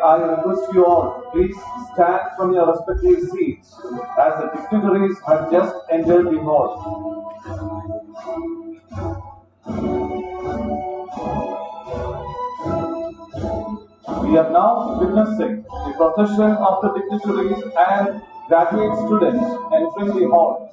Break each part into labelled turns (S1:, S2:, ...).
S1: I request you all, please stand from your respective seats as the dignitaries have just entered the hall. We are now witnessing the procession of the dignitaries and graduate students entering the hall.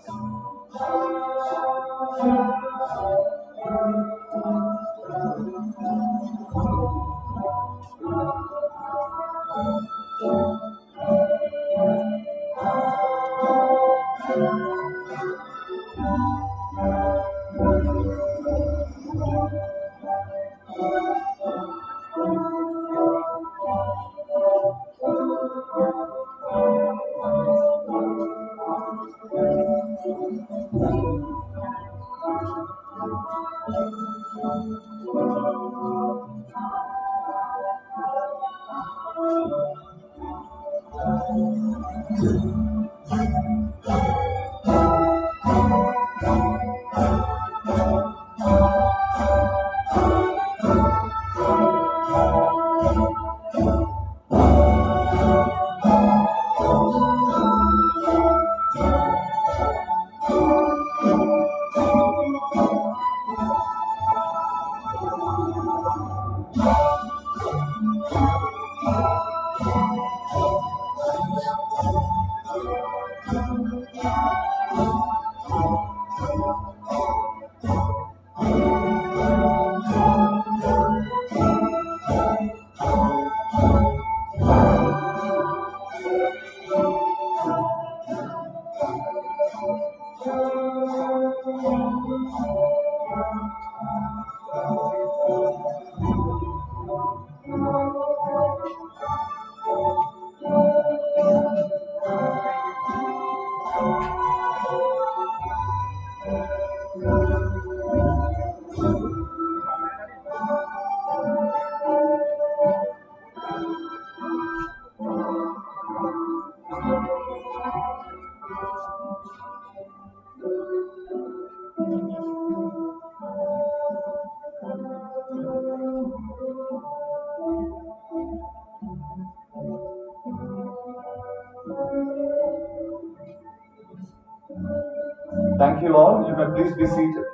S1: Thank you all. You may please be seated.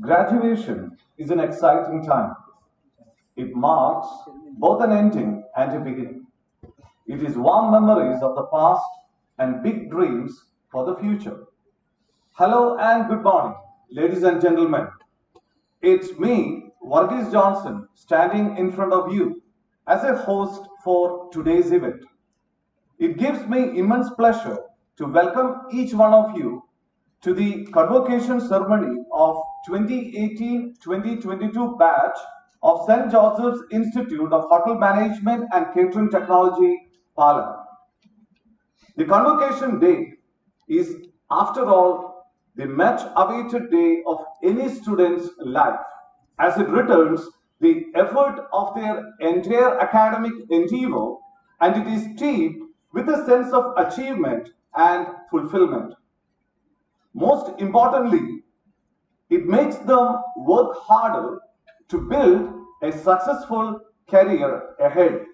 S1: Graduation is an exciting time. It marks both an ending and a beginning. It is warm memories of the past and big dreams for the future. Hello and good morning, ladies and gentlemen. It's me, Varghese Johnson, standing in front of you as a host for today's event. It gives me immense pleasure to welcome each one of you to the convocation ceremony of 2018-2022 batch of St. Joseph's Institute of Hotel Management and Catering Technology, Palam. The convocation day is, after all, the much awaited day of any student's life, as it returns the effort of their entire academic endeavor, and it is steeped with a sense of achievement and fulfillment. Most importantly, it makes them work harder to build a successful career ahead.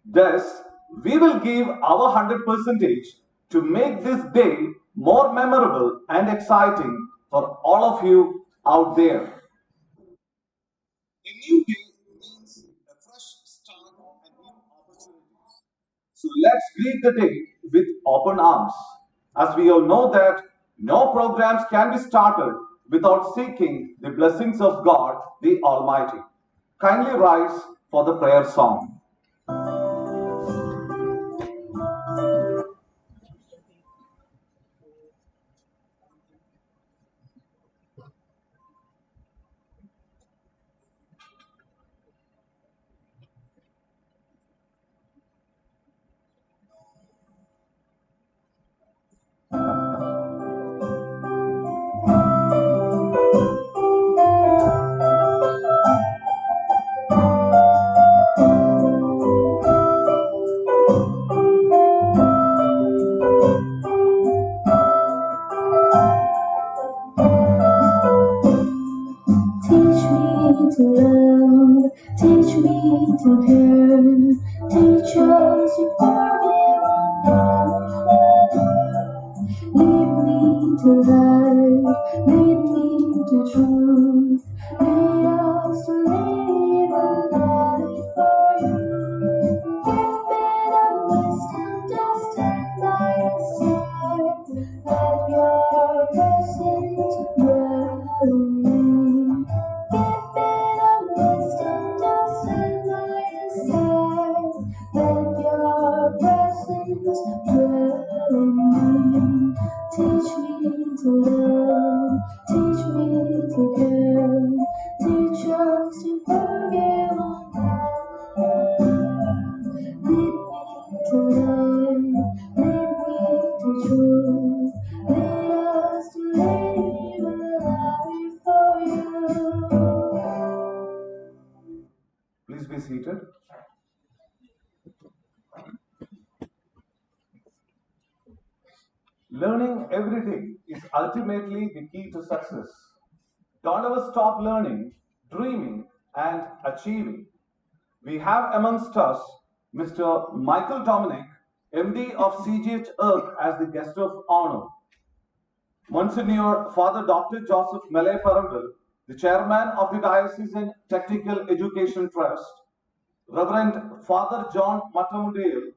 S1: Thus, we will give our 100% to make this day more memorable and exciting for all of you out there. A new day means a fresh start and new opportunities. So let's greet the day with open arms, as we all know that no programs can be started without seeking the blessings of God the Almighty. Kindly rise for the prayer song.
S2: to love, teach me to care, teach us to forgive lead me to light, lead me to truth, lead us to live a life for you. Give me the wisdom to stand by your side, let your presence dwell in me. Give me the wisdom to stand by your side, let your presence dwell in me. Teach me to love, teach me to care, teach us to forgive. Lead me to life, lead me to truth, lead us to live a life for you.
S1: Please be seated. Learning every day is ultimately the key to success. Don't ever stop learning, dreaming, and achieving. We have amongst us Mr. Michael Dominic, MD of CGH Earth, as the guest of honor. Monsignor Father Dr. Joseph Mele Parambil, the chairman of the Diocesan Technical Education Trust. Reverend Father John Matamudale,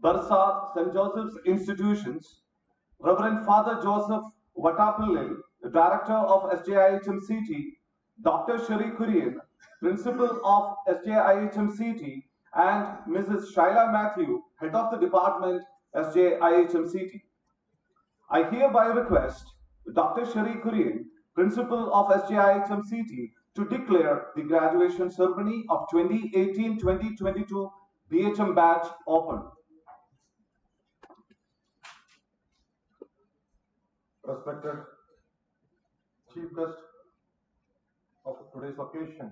S1: Barsad St. Joseph's Institutions. Reverend Father Joseph Vatapillil, the Director of SJIHMCT, Dr. Shri Kurian, Principal of SJIHMCT, and Mrs. Shaila Matthew, Head of the Department, SJIHMCT. I hereby request Dr. Shri Kurian, Principal of SJIHMCT, to declare the graduation ceremony of 2018-2022 BHM batch open.
S3: Respected Chief Guest of today's occasion,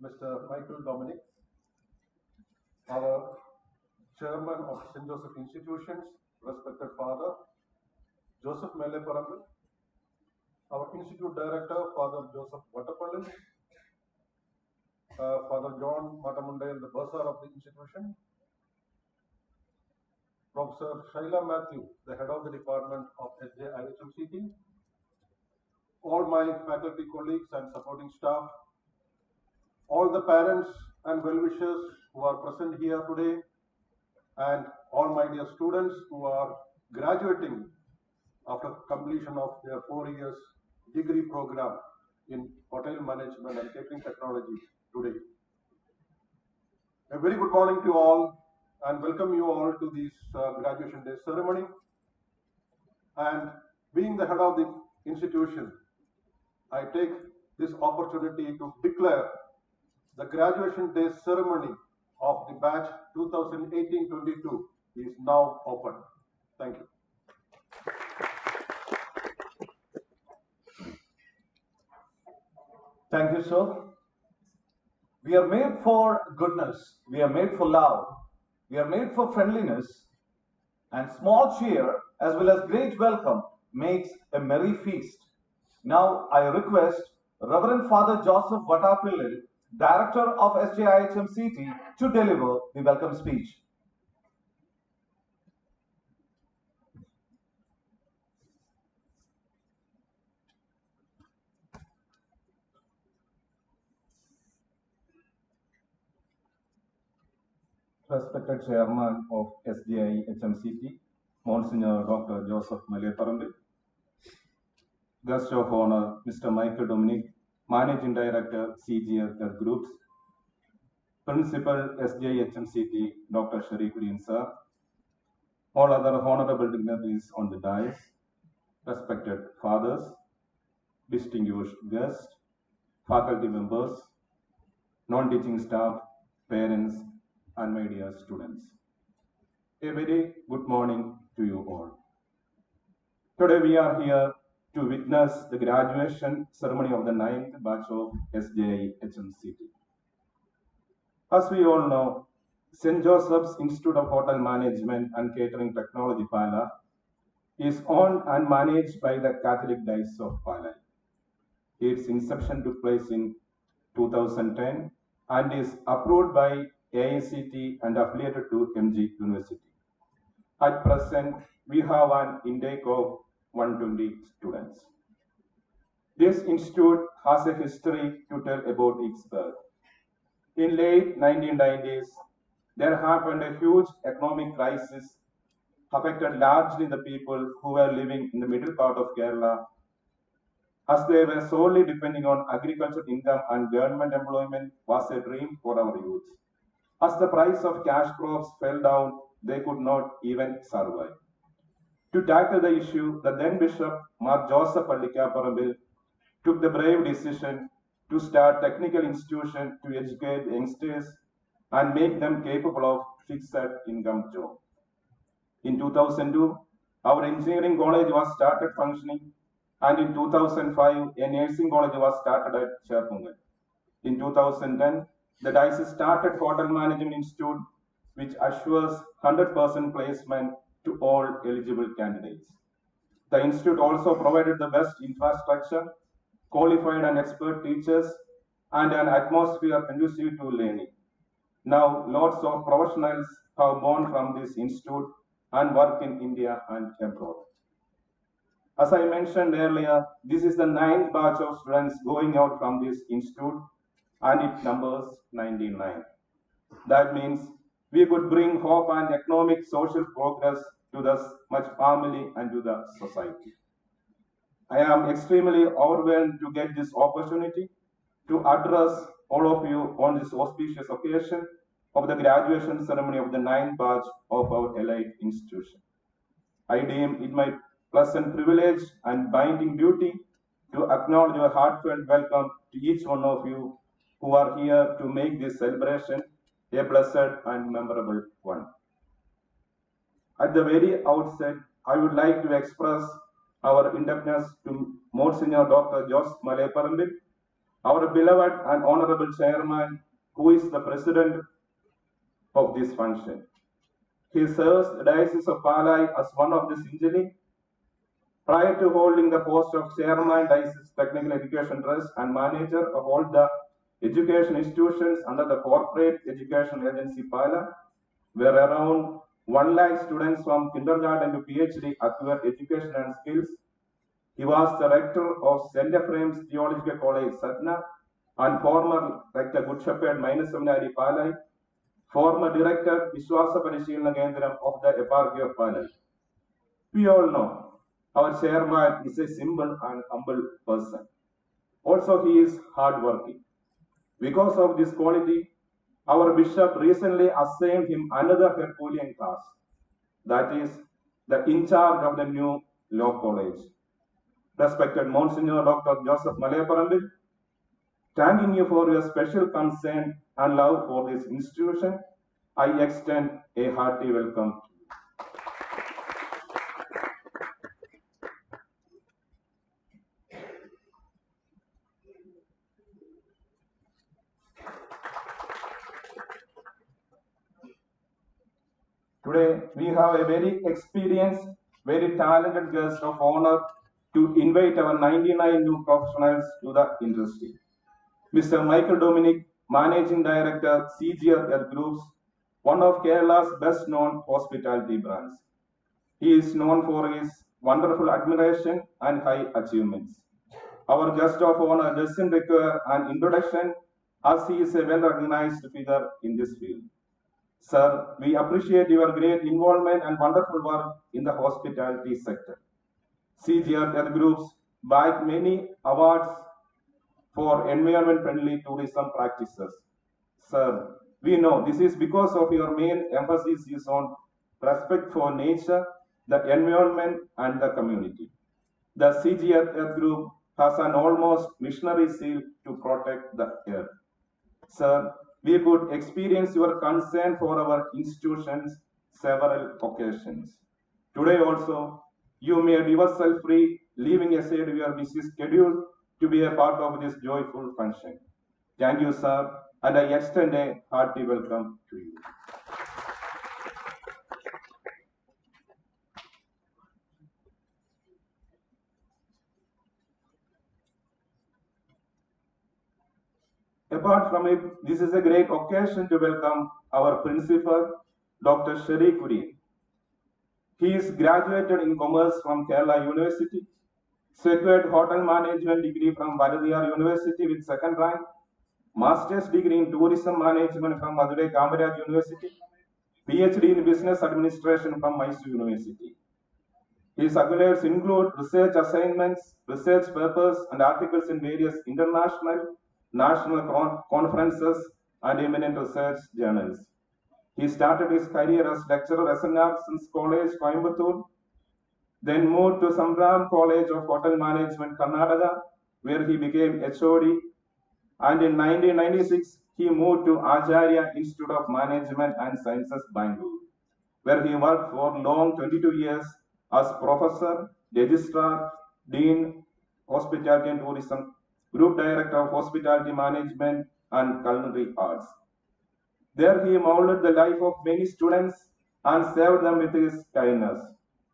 S3: Mr. Michael Dominic, our Chairman of St. Joseph Institutions, respected Father Joseph Mele Parambil, our Institute Director, Father Joseph Vatapallil, Father John Matamundale, the bursar of the institution, Professor Shaila Matthew, the head of the department of SJIHMCT, all my faculty colleagues and supporting staff, all the parents and well-wishers who are present here today, and all my dear students who are graduating after completion of their 4 years degree program in hotel management and catering technology today. A very good morning to all and welcome you all to this graduation day ceremony. And being the head of the institution, I take this opportunity to declare the graduation day ceremony of the batch 2018-22 is now open. Thank you.
S1: Thank you, sir. We are made for goodness, we are made for love, we are made for friendliness, and small cheer as well as great welcome makes a merry feast. Now I request Reverend Father Joseph Vatapillil, Director of SJIHMCT, to deliver the welcome speech.
S4: Respected Chairman of SJIHMCT, Monsignor Dr. Joseph Mele Parambil, Guest of Honor, Mr. Michael Dominic, Managing Director, CGF Groups, Principal SJIHMCT, Dr. Shri Kurian Sir, all other honorable dignitaries on the dais, respected fathers, distinguished guests, faculty members, non-teaching staff, parents, and my dear students. A very good morning to you all. Today we are here to witness the graduation ceremony of the 9th batch of SJIHMCT. As we all know, St. Joseph's Institute of Hotel Management and Catering Technology, Pala, is owned and managed by the Catholic Diocese of Pala. Its inception took place in 2010 and is approved by AICT and affiliated to MG University. At present, we have an intake of 120 students. This institute has a history to tell about its birth. In late 1990s, there happened a huge economic crisis affected largely the people who were living in the middle part of Kerala, as they were solely depending on agricultural income and government employment was a dream for our youth. As the price of cash crops fell down, they could not even survive. To tackle the issue, the then Bishop Mar Joseph Pallikaparabil took the brave decision to start technical institution to educate youngsters and make them capable of fixed income job. In 2002, our engineering college was started functioning, and in 2005, a nursing college was started at Cherpungal. In 2010, the diocese started Hotel Management Institute, which assures 100% placement to all eligible candidates. The institute also provided the best infrastructure, qualified and expert teachers, and an atmosphere conducive to learning. Now, lots of professionals have born from this institute and work in India and abroad. As I mentioned earlier, this is the 9th batch of students going out from this institute, and it numbers 99. That means we could bring hope and economic social progress to this much family and to the society. I am extremely overwhelmed to get this opportunity to address all of you on this auspicious occasion of the graduation ceremony of the 9th batch of our elite institution. I deem it my pleasant privilege and binding duty to acknowledge your heartfelt welcome to each one of you who are here to make this celebration a blessed and memorable one. At the very outset, I would like to express our indebtedness to Monsignor Dr. Joseph Maleparambit, our beloved and honorable chairman, who is the president of this function. He serves the Diocese of Palai as one of the Sinjali. Prior to holding the post of chairman, Diocese Technical Education Trust and manager of all the education institutions under the Corporate Education Agency Pala, where around 1 lakh students from kindergarten to PhD acquire education and skills. He was the rector of St. Ephraim's Theological College, Satna, and former rector Good Shepherd Minor Seminary, Palai, former director Vishwasa Parishilana Kendram of the Eparchy of Palai. We all know our chairman is a simple and humble person. Also, he is hardworking. Because of this quality, our bishop recently assigned him another Herculean task, that is, the in charge of the new law college. Respected Monsignor Dr. Joseph Maleparambit, thanking you for your special concern and love for this institution, I extend a hearty welcome. Today, we have a very experienced, very talented guest of honor to invite our 99 new professionals to the industry. Mr. Michael Dominic, Managing Director, CGR Groups, one of Kerala's best-known hospitality brands. He is known for his wonderful admiration and high achievements. Our guest of honor doesn't require an introduction, as he is a well-recognized figure in this field. Sir, we appreciate your great involvement and wonderful work in the hospitality sector. CGR Groups bagged many awards for environment-friendly tourism practices. Sir, we know this is because of your main emphasis is on respect for nature, the environment, and the community. The CGR Group has an almost missionary zeal to protect the earth. Sir, we could experience your concern for our institutions several occasions. Today also, you made yourself free, leaving aside your busy schedule to be a part of this joyful function. Thank you, sir, and I extend a hearty welcome to you. Apart from it, this is a great occasion to welcome our principal, Dr. Sherry Kuri. He is graduated in commerce from Kerala University, secured hotel management degree from Bharatiyar University with second rank, master's degree in tourism management from Madurai Kamaraj University, PhD in business administration from Mysore University. His accolades include research assignments, research papers, and articles in various international, national conferences, and eminent research journals. He started his career as lecturer at St. College, Coimbatore, then moved to Sambram College of Hotel Management, Karnataka, where he became HOD, and in 1996 he moved to Acharya Institute of Management and Sciences, Bangalore, where he worked for long 22 years as professor, registrar, dean, hospitality and tourism, group director of hospitality management and culinary arts. There he molded the life of many students and served them with his kindness.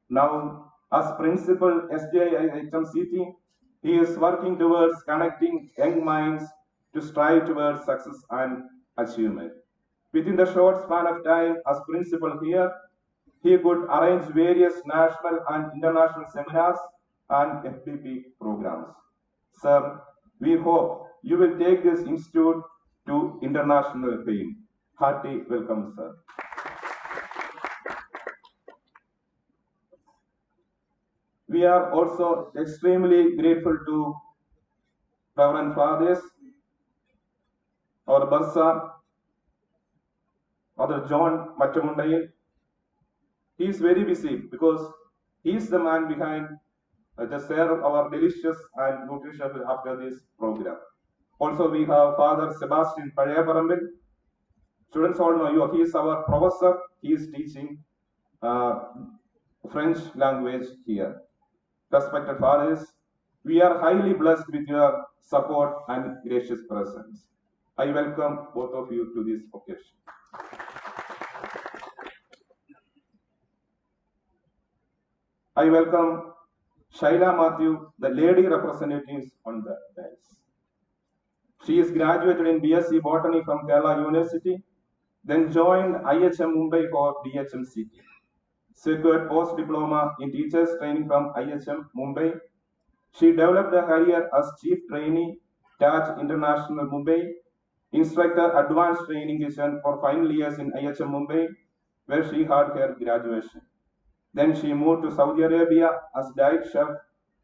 S4: Now, as principal SJIHMCT, he is working towards connecting young minds to strive towards success and achievement. Within the short span of time as principal here, he could arrange various national and international seminars and FPP programs. Sir, we hope you will take this institute to international fame. Hearty welcome, sir. We are also extremely grateful to Reverend Fathers, our Bursar, Father John Mattamundayil. He is very busy because he is the man behind the share of our delicious and nutritious after this program. Also, we have Father Sebastian Palayaparambil. Students all know you. He is our professor. He is teaching French language here. Respected fathers, we are highly blessed with your support and gracious presence. I welcome both of you to this occasion. I welcome Shaila Matthew, the lady representatives on the dais. She is graduated in BSc Botany from Kerala University, then joined IHM Mumbai for DHMCT. Secured post-diploma in teachers training from IHM Mumbai. She developed a career as chief trainee, Taj International Mumbai, instructor advanced training session for final years in IHM Mumbai, where she had her graduation. Then she moved to Saudi Arabia as diet chef,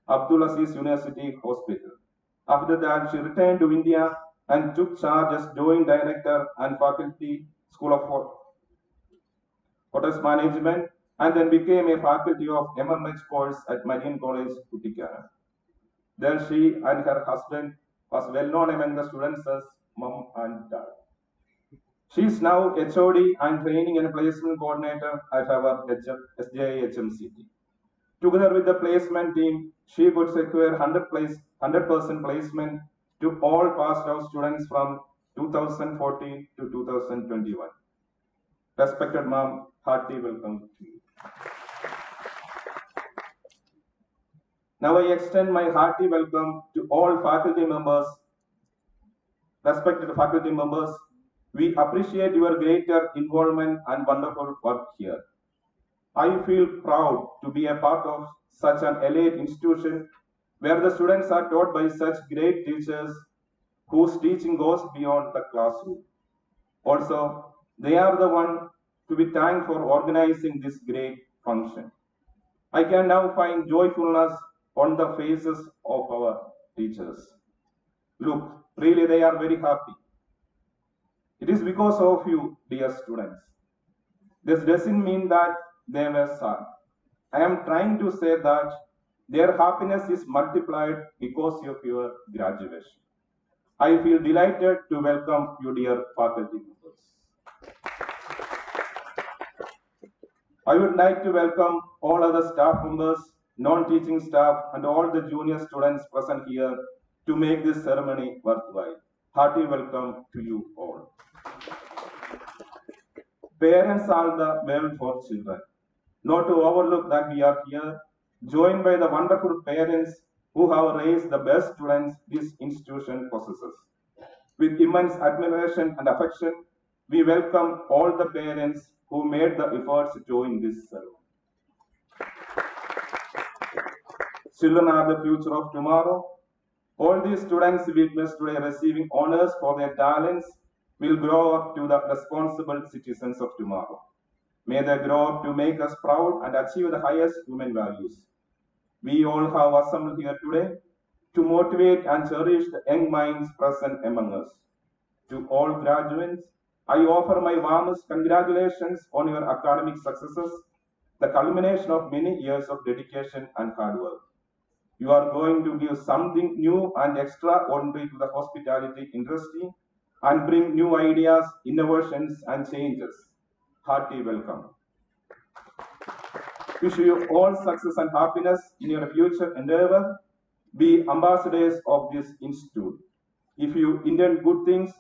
S4: Abdulaziz University Hospital. After that, she returned to India and took charge as joint director and faculty School of Hotels Management, and then became a faculty of MMH course at Marine College, Kutikara. There she and her husband was well known among the students as mom and dad. She is now HOD and training and placement coordinator at our SJIHMCT. Together with the placement team, she could secure 100% placement to all passed out students from 2014 to 2021. Respected ma'am, hearty welcome to you. Now I extend my hearty welcome to all faculty members. Respected faculty members, we appreciate your greater involvement and wonderful work here. I feel proud to be a part of such an elite institution where the students are taught by such great teachers whose teaching goes beyond the classroom. Also, they are the one to be thanked for organizing this great function. I can now find joyfulness on the faces of our teachers. Look, really they are very happy. It is because of you, dear students. This doesn't mean that they were sad. I am trying to say that their happiness is multiplied because of your graduation. I feel delighted to welcome you, dear faculty members. I would like to welcome all other staff members, non-teaching staff, and all the junior students present here to make this ceremony worthwhile. Hearty welcome to you all. Parents are the world for children. Not to overlook that we are here, joined by the wonderful parents who have raised the best students this institution possesses. With immense admiration and affection, we welcome all the parents who made the efforts to join this ceremony. Children are the future of tomorrow. All these students witnessed today receiving honors for their talents will grow up to the responsible citizens of tomorrow. May they grow up to make us proud and achieve the highest human values. We all have assembled here today to motivate and cherish the young minds present among us. To all graduates, I offer my warmest congratulations on your academic successes, the culmination of many years of dedication and hard work. You are going to give something new and extraordinary to the hospitality industry and bring new ideas, innovations, and changes. Hearty welcome. Wish you all success and happiness in your future endeavor. Be ambassadors of this institute. If you intend good things,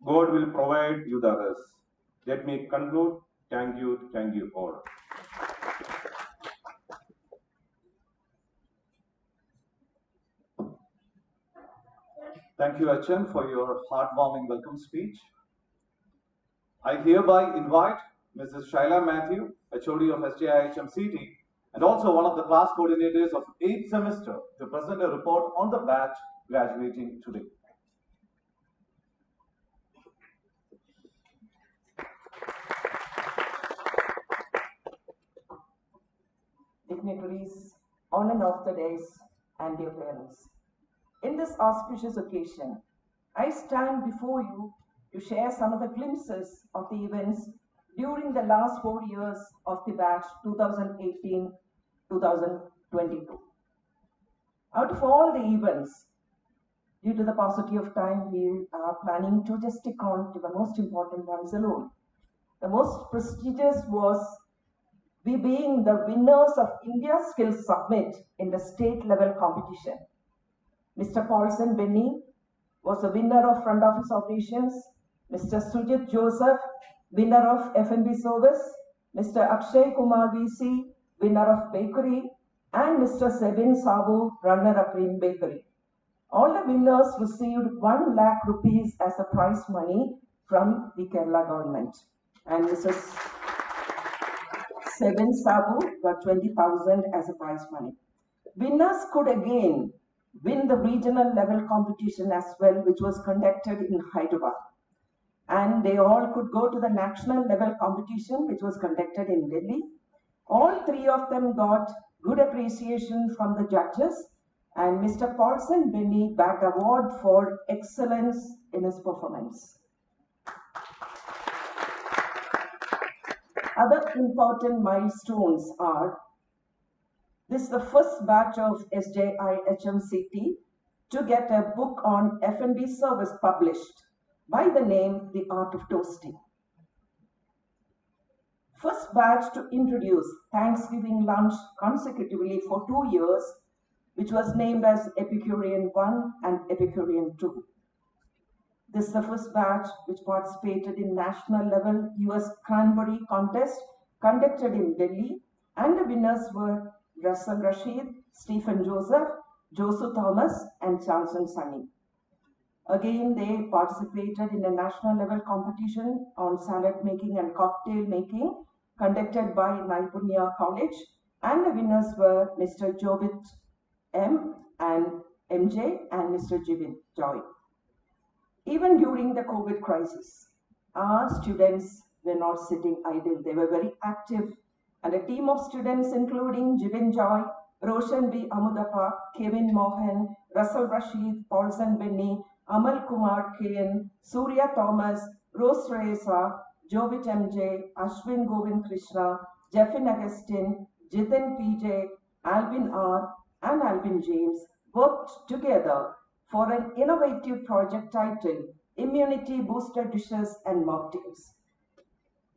S4: God will provide you the rest. Let me conclude. Thank you all.
S1: Thank you, HM, for your heartwarming welcome speech. I hereby invite Mrs. Shaila Matthew, HOD of SJI HMCT, and also one of the class coordinators of 8th semester, to present a report on the batch graduating today.
S5: Dignitaries, on and off the days, and dear parents. In this auspicious occasion, I stand before you to share some of the glimpses of the events during the last 4 years of the batch 2018-2022. Out of all the events, due to the paucity of time, we are planning to just stick on to the most important ones alone. The most prestigious was we being the winners of India Skills Summit in the state level competition. Mr. Paulson Benny was the winner of front office operations. Mr. Sujit Joseph, winner of F&B service. Mr. Akshay Kumar VC, winner of bakery. And Mr. Sebin Sabu, runner-up in bakery. All the winners received 1 lakh rupees as a prize money from the Kerala government. And Mrs. Sebin Sabu got 20,000 as a prize money. Winners could again win the regional level competition as well, which was conducted in Hyderabad. And they all could go to the national level competition, which was conducted in Delhi. All 3 of them got good appreciation from the judges, and Mr. Paulson Benny bagged award for excellence in his performance. Other important milestones are, this is the first batch of SJI HMCT to get a book on F&B service published by the name The Art of Toasting. First batch to introduce Thanksgiving lunch consecutively for 2 years, which was named as Epicurean 1 and Epicurean 2. This is the first batch which participated in national level US Cranberry contest conducted in Delhi, and the winners were Russell Rashid, Stephen Joseph, Josu Thomas, and Johnson Sunny. Again, they participated in a national level competition on salad making and cocktail making conducted by Naipunya College, and the winners were Mr. Jovit M and MJ and Mr. Jivin Joy. Even during the COVID crisis, our students were not sitting idle. They were very active, and a team of students including Jivin Joy, Roshan B. Amudappa, Kevin Mohan, Russell Rashid, Paulson Benny, Amal Kumar KN, Surya Thomas, Rose Reza, Jovit MJ, Ashwin Govind Krishna, Jeffin Agustin, Jitin PJ, Alvin R, and Alvin James worked together for an innovative project titled Immunity Booster Dishes and Mocktails.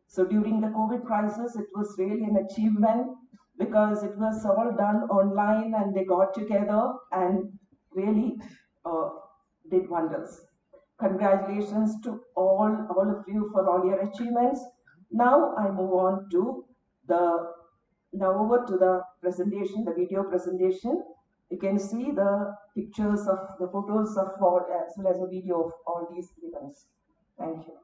S5: So during the COVID crisis, it was really an achievement because it was all done online, and they got together and really did wonders. Congratulations to all of you for all your achievements. Now I move on to over to the presentation, the video presentation. You can see the pictures of the photos of all, as well as a video of all these events. Thank you.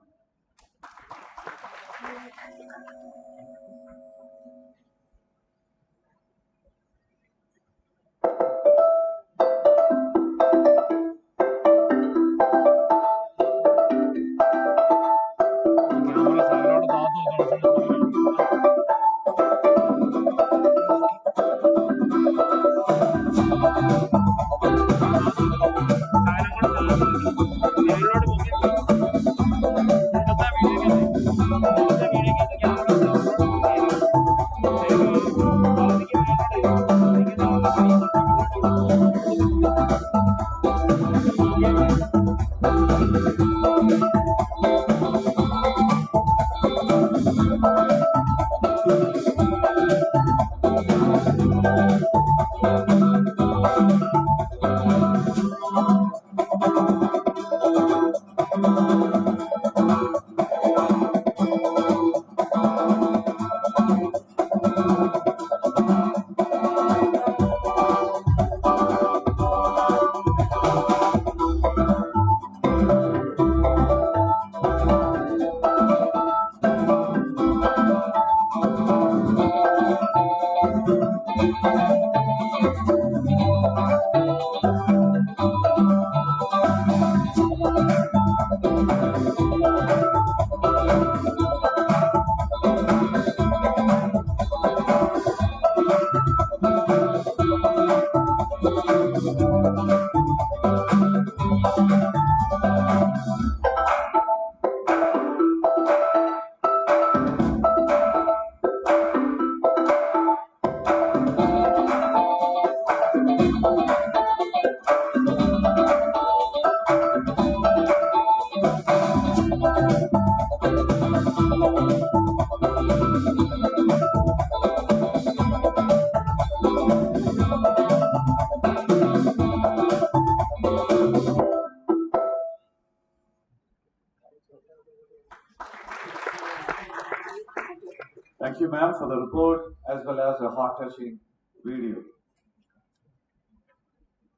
S1: Thank you, ma'am, for the report as well as a heart-touching video.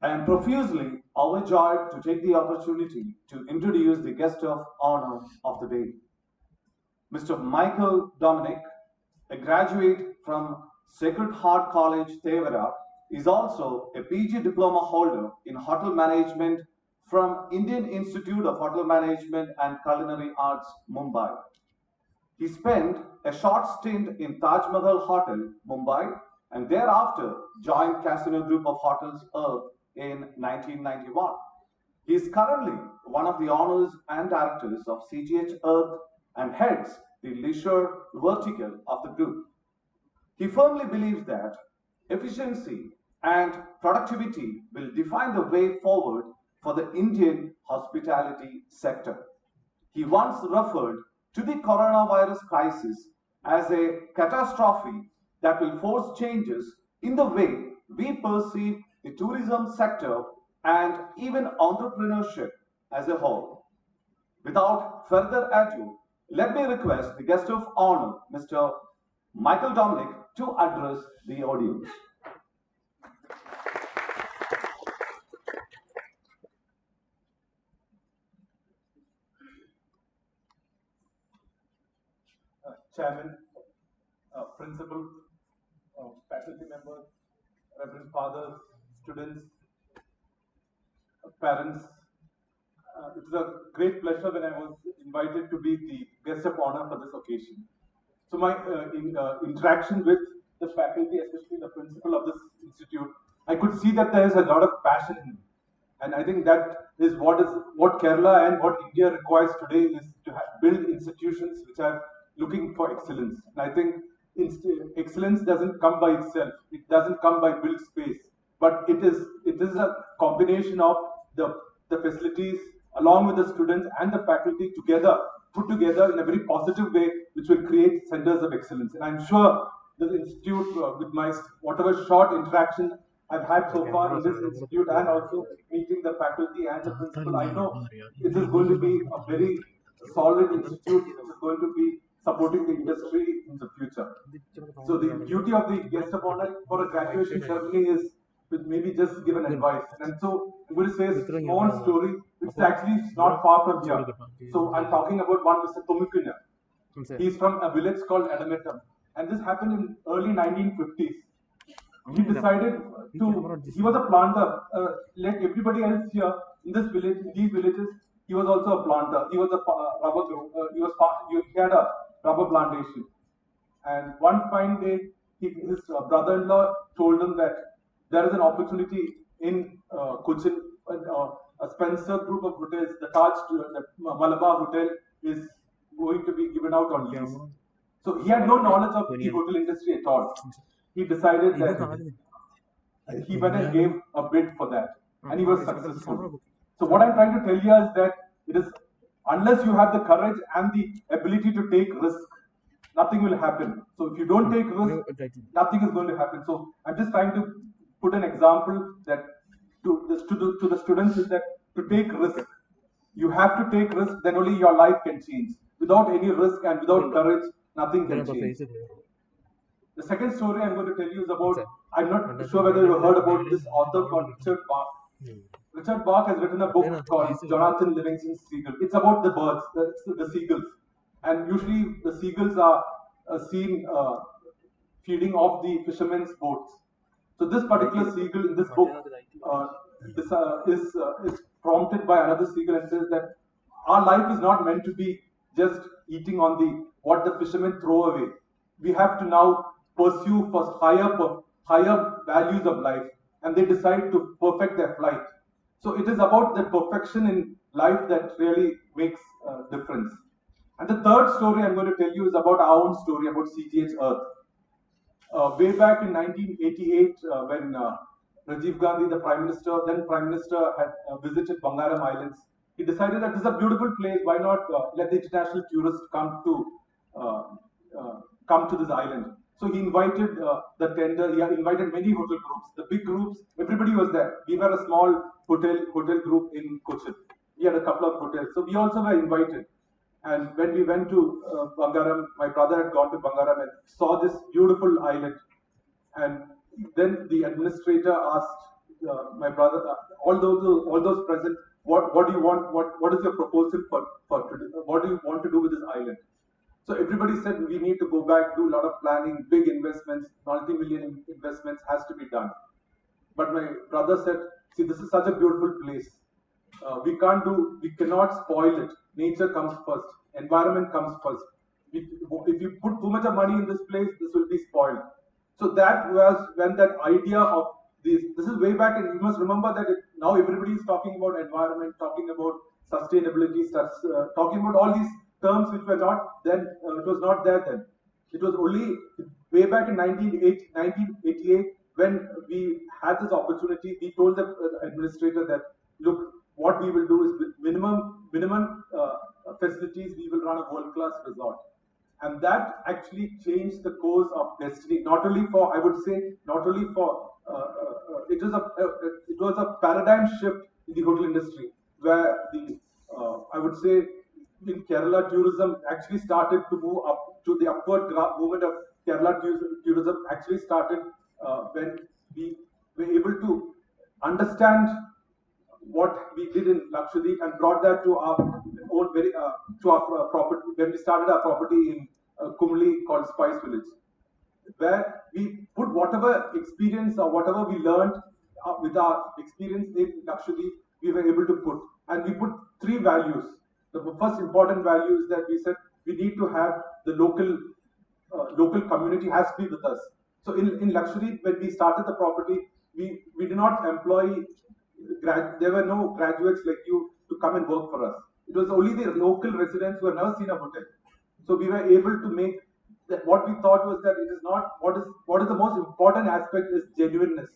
S1: I am profusely overjoyed to take the opportunity to introduce the guest of honor of the day, Mr. Michael Dominic, a graduate from Sacred Heart College, Tevara, is also a PG diploma holder in hotel management from Indian Institute of Hotel Management and Culinary Arts, Mumbai. He spent a short stint in Taj Mahal Hotel, Mumbai, and thereafter joined Casino Group of Hotels Earth in 1991. He is currently one of the owners and directors of CGH Earth and heads the leisure vertical of the group. He firmly believes that efficiency and productivity will define the way forward for the Indian hospitality sector. He once referred to the coronavirus crisis as a catastrophe that will force changes in the way we perceive the tourism sector and even entrepreneurship as a whole. Without further ado, let me request the guest of honor, Mr. Michael Dominic, to address the audience.
S6: Chairman, Principal, faculty members, Reverend Fathers, students, parents. It was a great pleasure when I was invited to be the guest of honor for this occasion. So my interaction with the faculty, especially the principal of this institute, I could see that there is a lot of passion in him. And I think that is what Kerala and what India requires today is to build institutions which are looking for excellence. And I think excellence doesn't come by itself. It doesn't come by built space, but it is a combination of the facilities along with the students and the faculty together, put together in a very positive way, which will create centers of excellence. And I'm sure the institute, with my whatever short interaction I've had so far in this institute and also meeting the faculty and the principal, I know it is going to be a very solid institute. It is going to be supporting the industry in the future. So the duty of the guest of honor for a graduation ceremony is with maybe just give an advice. And so I'm going to say a small story, which actually is not far from here. So I'm talking about one Mr. Tomukunya. He's from a village called Adametam. And this happened in early 1950s. He decided he was a planter, like everybody else here in this village, in these villages, he was also a planter. He was a he had a rubber plantation. And one fine day, his brother-in-law told him that there is an opportunity in Cochin, a Spencer group of hotels, the the Malabar Hotel is going to be given out on lease. So he had no knowledge of the hotel industry at all. He decided that he went and gave a bid for that, and he was successful. So what I'm trying to tell you is that it is, unless you have the courage and the ability to take risk, nothing will happen. So if you don't take risk, nothing is going to happen. So I'm just trying to put an example that to the students is that to take risk, you have to take risk. Then only your life can change. Without any risk and without courage, nothing can change. The second story I'm going to tell you is about, I'm not sure whether you have heard about this author called Richard Bach. Richard Bach has written a book called Jonathan Livingston's Seagull. It's about the birds, the seagulls. And usually the seagulls are seen feeding off the fishermen's boats. So this particular seagull in this book is prompted by another seagull and says that our life is not meant to be just eating on what the fishermen throw away. We have to now pursue for higher values of life, and they decide to perfect their flight. So it is about the perfection in life that really makes a difference. And the third story I'm going to tell you is about our own story, about CGH Earth. Way back in 1988, when Rajiv Gandhi, the then Prime Minister, had visited Bangaram Islands, he decided that this is a beautiful place. Why not let the international tourists come to this island? So he invited the tender. He invited many hotel groups, the big groups. Everybody was there. We were a small hotel group in Cochin. We had a couple of hotels, so we also were invited. And when we went to Bangaram, my brother had gone to Bangaram and saw this beautiful island. And then the administrator asked my brother, all those present, what do you want? What is your proposal for what do you want to do with this island? So everybody said we need to go back, do a lot of planning, big investments, multi-million investments has to be done. But my brother said, see, this is such a beautiful place. We cannot spoil it. Nature comes first. Environment comes first. If you put too much of money in this place, this will be spoiled. So that was when that idea of this is way back, and you must remember that now everybody is talking about environment, talking about sustainability, talking about all these terms which were not then, it was not there then. It was only way back in 1988 when we had this opportunity. We told the administrator that, look, what we will do is with minimum facilities, we will run a world-class resort. And that actually changed the course of destiny, not only for, I would say, not only for, it was a paradigm shift in the hotel industry, where I would say, in Kerala, tourism actually started to move up to the upward movement of Kerala tourism actually started when we were able to understand what we did in Lakshadweep and brought that to our own to our property when we started our property in Kumli called Spice Village, where we put whatever experience or whatever we learned with our experience in Lakshadweep, we were able to put, and we put three values. The first important value is that we said we need to have the local community has to be with us. So in Lakshadweep, when we started the property, we did not employ there were no graduates like you to come and work for us. It was only the local residents who had never seen a hotel. So we were able to make that. What we thought was that it is not what is the most important aspect is genuineness,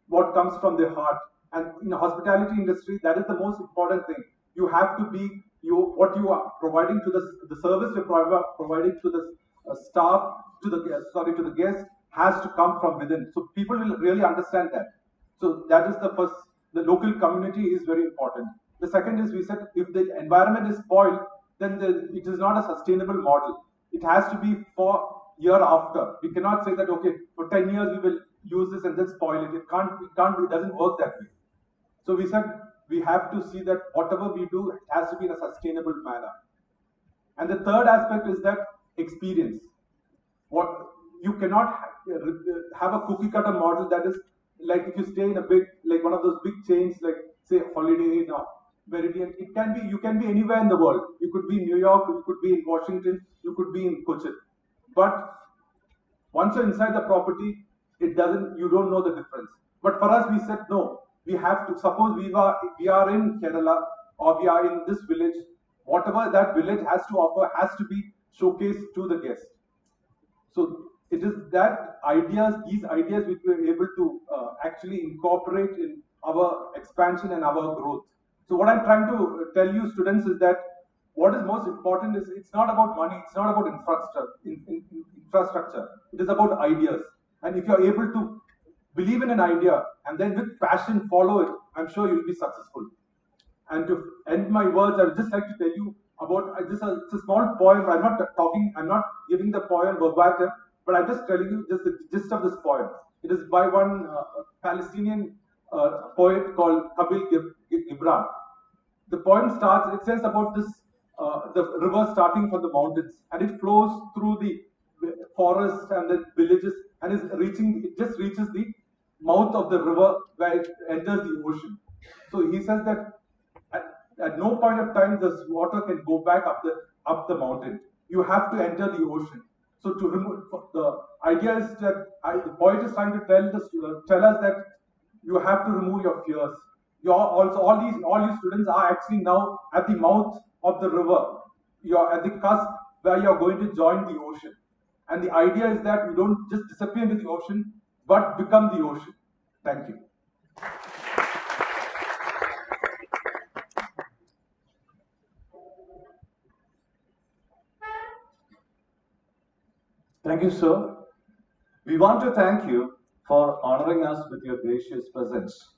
S6: what comes from the heart. And in the hospitality industry, that is the most important thing. You have to be what you are providing to the service you're providing to the staff, to the guests, has to come from within. So people will really understand that. So that is the first. The local community is very important. The second is, we said, if the environment is spoiled, then it is not a sustainable model. It has to be for year after. We cannot say that, okay, for 10 years we will use this and then spoil it. It doesn't work that way. So we said we have to see that whatever we do has to be in a sustainable manner. And the third aspect is that experience. What you cannot have a cookie cutter model that is like if you stay in a big, like one of those big chains, like say Holiday Inn or Meridian, you can be anywhere in the world. You could be in New York, you could be in Washington, you could be in Cochin. But once you're inside the property, you don't know the difference. But for us, we said no. We have to, suppose we are in Kerala or we are in this village, whatever that village has to offer has to be showcased to the guest. So it is that these ideas which we are able to actually incorporate in our expansion and our growth. So what I'm trying to tell you students is that what is most important is it's not about money, it's not about infrastructure. It is about ideas. And if you're able to believe in an idea and then with passion follow it, I'm sure you'll be successful. And to end my words, I would just like to tell you about it's a small poem. I'm not giving the poem verbatim, but I'm just telling you just the gist of this poem. It is by one Palestinian poet called Khalil Gibran. The poem starts, it says about this, the river starting from the mountains, and it flows through the forest and the villages, and it just reaches the mouth of the river where it enters the ocean. So he says that at no point of time this water can go back up the mountain. You have to enter the ocean. So to remove the idea is that the poet is trying to tell us that you have to remove your fears. All these students are actually now at the mouth of the river. You're at the cusp where you're going to join the ocean. And the idea is that you don't just disappear into the ocean, but become the ocean. Thank you.
S1: Thank you, sir. We want to thank you for honoring us with your gracious presence.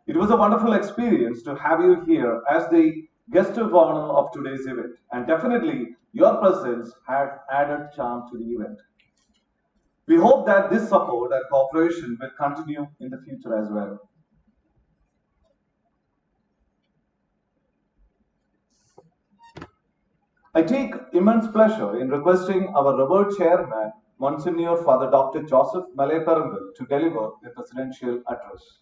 S1: It was a wonderful experience to have you here as the guest of honor of today's event, and definitely your presence had added charm to the event. We hope that this support and cooperation will continue in the future as well. I take immense pleasure in requesting our revered chairman, Monsignor Father Dr. Joseph Maleparambil, to deliver the presidential address.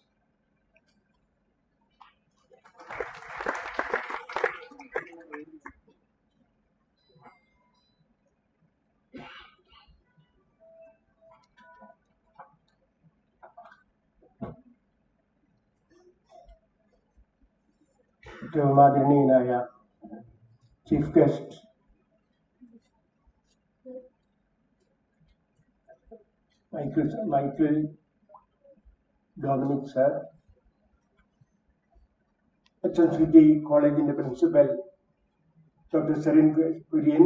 S7: ബഹുമാനീയനായ chief guest Michael Dominic sir, HMCT കോളേജിൻ്റെ principal doctor Serin Kurian,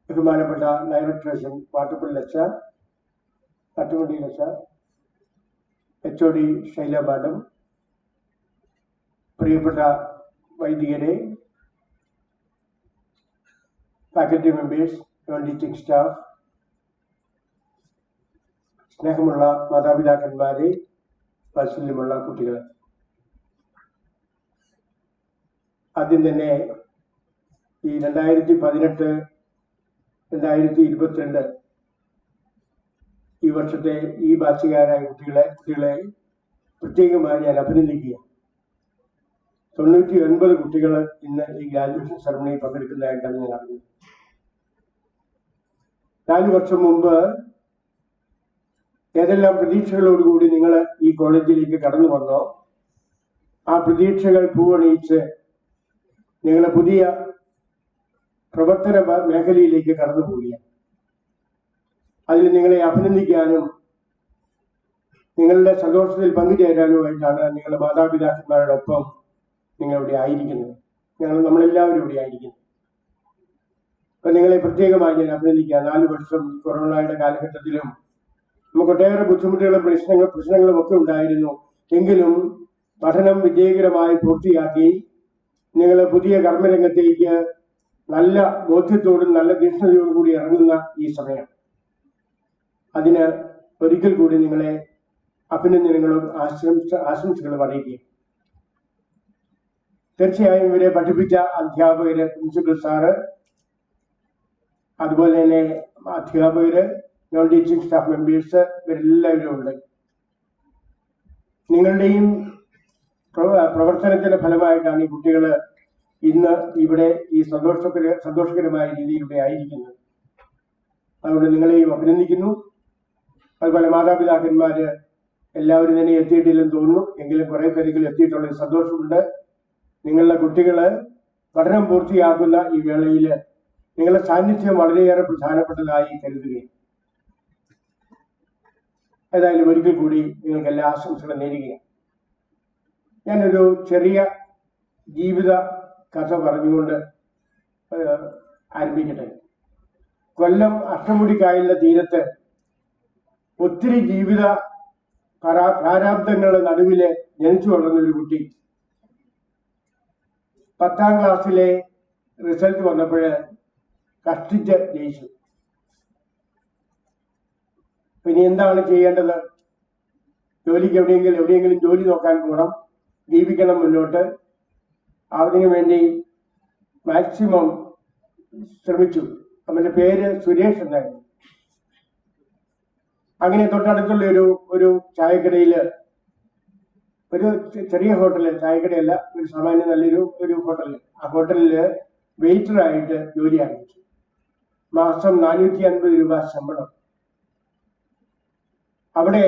S7: ബഹുമാനപ്പെട്ട director Vattappally sir, പട്ടുമണ്ടിയിലെ sir, HOD Shaila madam, പ്രിയപ്പെട്ട വൈദികരെ, faculty members, non teaching staff, സ്നേഹമുള്ള മാതാപിതാക്കന്മാരെ, വാത്സല്യമുള്ള കുട്ടികൾ, ആദ്യം തന്നെ ഈ 2018-2022 ഈ വർഷത്തെ ഈ ബാച്ചുകാരായ കുട്ടികളെ പ്രത്യേകമായി ഞാൻ അഭിനന്ദിക്കുക. 99 കുട്ടികൾ ഇന്ന് ഈ ഗ്രാജുവേഷൻ സെറമണിയിൽ പങ്കെടുക്കുന്നതായിട്ടാണ് ഞാൻ അറിഞ്ഞത്. 4 വർഷം മുമ്പ് ഏതെല്ലാം പ്രതീക്ഷകളോടുകൂടി നിങ്ങൾ ഈ കോളേജിലേക്ക് കടന്നു വന്നോ, ആ പ്രതീക്ഷകൾ പൂവണിയിച്ച് നിങ്ങൾ പുതിയ പ്രവർത്തന മേഖലയിലേക്ക് കടന്നു പോവുകയാണ്. അതിൽ നിങ്ങളെ അഭിനന്ദിക്കാനും നിങ്ങളുടെ സന്തോഷത്തിൽ പങ്കുചേരാനുമായിട്ടാണ് നിങ്ങളുടെ മാതാപിതാക്കന്മാരോടൊപ്പം നിങ്ങളിവിടെ ആയിരിക്കുന്നത്. നമ്മളെല്ലാവരും ഇവിടെ ആയിരിക്കുന്നു. അപ്പം നിങ്ങളെ പ്രത്യേകമായി ഞാൻ അഭിനന്ദിക്കാം. 4 വർഷം കൊറോണയുടെ കാലഘട്ടത്തിലും നമുക്ക് ഒട്ടേറെ ബുദ്ധിമുട്ടുകളും പ്രശ്നങ്ങളും ഒക്കെ ഉണ്ടായിരുന്നു. എങ്കിലും പഠനം വിജയകരമായി പൂർത്തിയാക്കി നിങ്ങൾ പുതിയ കർമ്മരംഗത്തേക്ക് നല്ല ബോധ്യത്തോടും നല്ല തീക്ഷ്ണതയോടും കൂടി ഇറങ്ങുന്ന ഈ സമയം അതിന് ഒരിക്കൽ കൂടി നിങ്ങളെ അഭിനന്ദനങ്ങളും ആശംസകളും അറിയിക്കുകയും തീർച്ചയായും ഇവരെ പഠിപ്പിച്ച അധ്യാപകര്, പ്രിൻസിപ്പൽ സാറ്, അതുപോലെ തന്നെ അധ്യാപകര്, നോൺ ടീച്ചിങ് സ്റ്റാഫ് മെമ്പേഴ്സ്, ഇവരെല്ലാവരും ഉണ്ട്. നിങ്ങളുടെയും പ്രവർത്തനത്തിന്റെ ഫലമായിട്ടാണ് ഈ കുട്ടികൾ ഇന്ന് ഇവിടെ ഈ സന്തോഷകരമായ രീതിയിൽ ഇവിടെ ആയിരിക്കുന്നത്. അതുകൊണ്ട് നിങ്ങളെയും അഭിനന്ദിക്കുന്നു. അതുപോലെ മാതാപിതാക്കന്മാര് എല്ലാവരും തന്നെ എത്തിയിട്ടില്ലെന്ന് തോന്നുന്നു, എങ്കിലും കുറെ പേരെങ്കിലും എത്തിയിട്ടുള്ള സന്തോഷമുണ്ട്. നിങ്ങളുടെ കുട്ടികള് പഠനം പൂർത്തിയാക്കുന്ന ഈ വേളയിൽ നിങ്ങളുടെ സാന്നിധ്യം വളരെയേറെ പ്രധാനപ്പെട്ടതായി കരുതുകയും ഏതായാലും ഒരിക്കൽ കൂടി നിങ്ങൾക്ക് എല്ലാ ആശംസകളും നേരുകയാണ്. ഞാനൊരു ചെറിയ ജീവിത കഥ പറഞ്ഞുകൊണ്ട് ആരംഭിക്കട്ടെ. കൊല്ലം അഷ്ടമുടിക്കായലിന്റെ തീരത്ത് ഒത്തിരി ജീവിത പ്രാരാബ്ദങ്ങളുടെ നടുവില് ജനിച്ചു വളർന്ന ഒരു കുട്ടി 10ാം ക്ലാസ്സിലെ റിസൾട്ട് വന്നപ്പോൾ കഷ്ടിച്ച് ജയിച്ചു. പിന്നെ എന്താണ് ചെയ്യേണ്ടത്? ജോലിക്ക് എവിടെയെങ്കിലും ജോലി നോക്കാൻ പോകണം, ജീവിക്കണം മുന്നോട്ട്. അതിനു വേണ്ടി മാക്സിമം ശ്രമിച്ചു. അവന്റെ പേര് സുരേഷ് എന്നായിരുന്നു. അങ്ങനെ തൊട്ടടുത്തുള്ള ഒരു ചായക്കടയില്, ഒരു ചെറിയ ഹോട്ടല്, ചായക്കടയല്ല, ഒരു സാമാന്യം നല്ലൊരു ഹോട്ടല്, ആ ഹോട്ടലില് വെയിറ്ററായിട്ട് ജോലി ആരംഭിച്ചു. മാസം 450 രൂപ ശമ്പളം. അവിടെ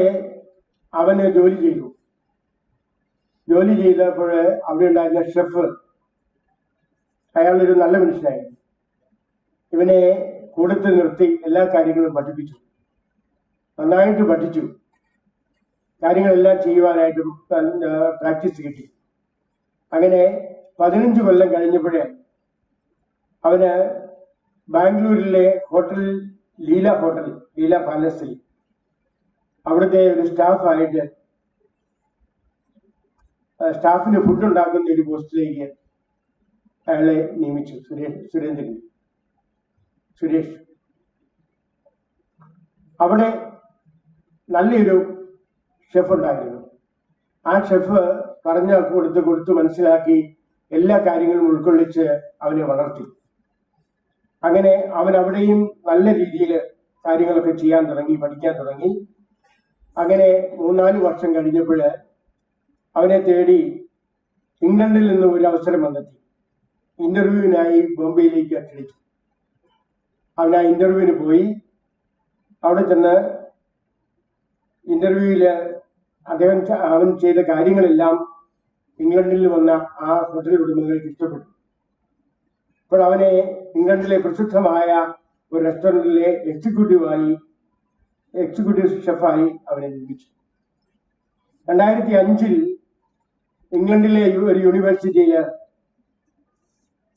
S7: അവന് ജോലി ചെയ്തു. ജോലി ചെയ്തപ്പോൾ അവിടെ ഉണ്ടായിരുന്ന ഷെഫ്, അയാളൊരു നല്ല മനുഷ്യനായിരുന്നു. ഇവനെ കൂടത്തിൽ നിർത്തി എല്ലാ കാര്യങ്ങളും പഠിപ്പിച്ചു. നന്നായിട്ട് പഠിച്ചു. കാര്യങ്ങളെല്ലാം ചെയ്യുവാനായിട്ടും പ്രാക്ടീസ് കിട്ടി. അങ്ങനെ 15 കൊല്ലം കഴിഞ്ഞപ്പോഴേ അവന് ബാംഗ്ലൂരിലെ ഹോട്ടൽ ലീല പാലസിൽ അവിടുത്തെ ഒരു സ്റ്റാഫായിട്ട്, സ്റ്റാഫിന് ഫുഡ് ഉണ്ടാക്കുന്ന ഒരു പോസ്റ്റിലേക്ക് അയാളെ നിയമിച്ചു. സുരേഷ് അവിടെ നല്ലൊരു ഷെഫ് ഉണ്ടായിരുന്നു. ആ ഷെഫ് പറഞ്ഞ കൊടുത്ത് മനസ്സിലാക്കി എല്ലാ കാര്യങ്ങളും ഉൾക്കൊള്ളിച്ച് അവനെ വളർത്തി. അങ്ങനെ അവൻ അവിടെയും നല്ല രീതിയിൽ കാര്യങ്ങളൊക്കെ ചെയ്യാൻ തുടങ്ങി, പഠിക്കാൻ തുടങ്ങി. അങ്ങനെ 3-4 വർഷം കഴിഞ്ഞപ്പോൾ അവനെ തേടി ഇംഗ്ലണ്ടിൽ നിന്ന് ഒരു അവസരം വന്നെത്തി. ഇന്റർവ്യൂവിനായി ബോംബെയിലേക്ക് ക്ഷണിച്ചു. അവൻ ആ ഇന്റർവ്യൂവിന് പോയി. അവിടെ ചെന്ന് ഇന്റർവ്യൂവില് അവൻ ചെയ്ത കാര്യങ്ങളെല്ലാം ഇംഗ്ലണ്ടിൽ വന്ന ആ ഹോട്ടൽ ഉടമകൾക്ക് ഇഷ്ടപ്പെട്ടു. അപ്പോൾ അവനെ ഇംഗ്ലണ്ടിലെ പ്രസിദ്ധമായ ഒരു റെസ്റ്റോറൻറ്റിലെ എക്സിക്യൂട്ടീവ് ഷെഫായി അവനെ നിയമിച്ചു. 2005 ഇംഗ്ലണ്ടിലെ ഒരു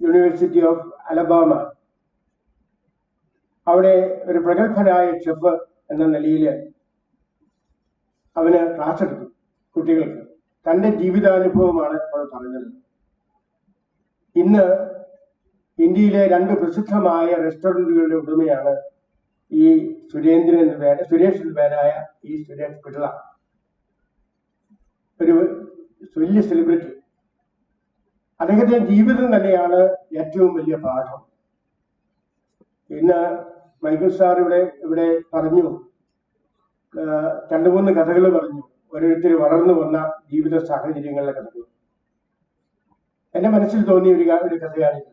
S7: യൂണിവേഴ്സിറ്റി ഓഫ് അലബാമ, അവിടെ ഒരു പ്രഗത്ഭനായ ഷെഫ് എന്ന നിലയിൽ അവന് ക്ലാസ് എടുത്തു കുട്ടികൾക്ക്. തന്റെ ജീവിതാനുഭവമാണ് അവൾ പറഞ്ഞത്. ഇന്ന് ഇന്ത്യയിലെ 2 പ്രസിദ്ധമായ റെസ്റ്റോറൻറ്റുകളുടെ ഉടമയാണ് ഈ സുരേഷ് എന്ന പേരായ ഈ സുരേഷ് പിള്ള, ഒരു വലിയ സെലിബ്രിറ്റി. അദ്ദേഹത്തിന്റെ ജീവിതം തന്നെയാണ് ഏറ്റവും വലിയ പാഠം. ഇന്ന് മൈക്കിൾ സാർ ഇവിടെ പറഞ്ഞു, 2-3 കഥകൾ പറഞ്ഞു, ഓരോരുത്തർ വളർന്നു വന്ന ജീവിത സാഹചര്യങ്ങളിലെ കഥകൾ. എന്റെ മനസ്സിൽ തോന്നിയ ഒരു കഥയാണിത്.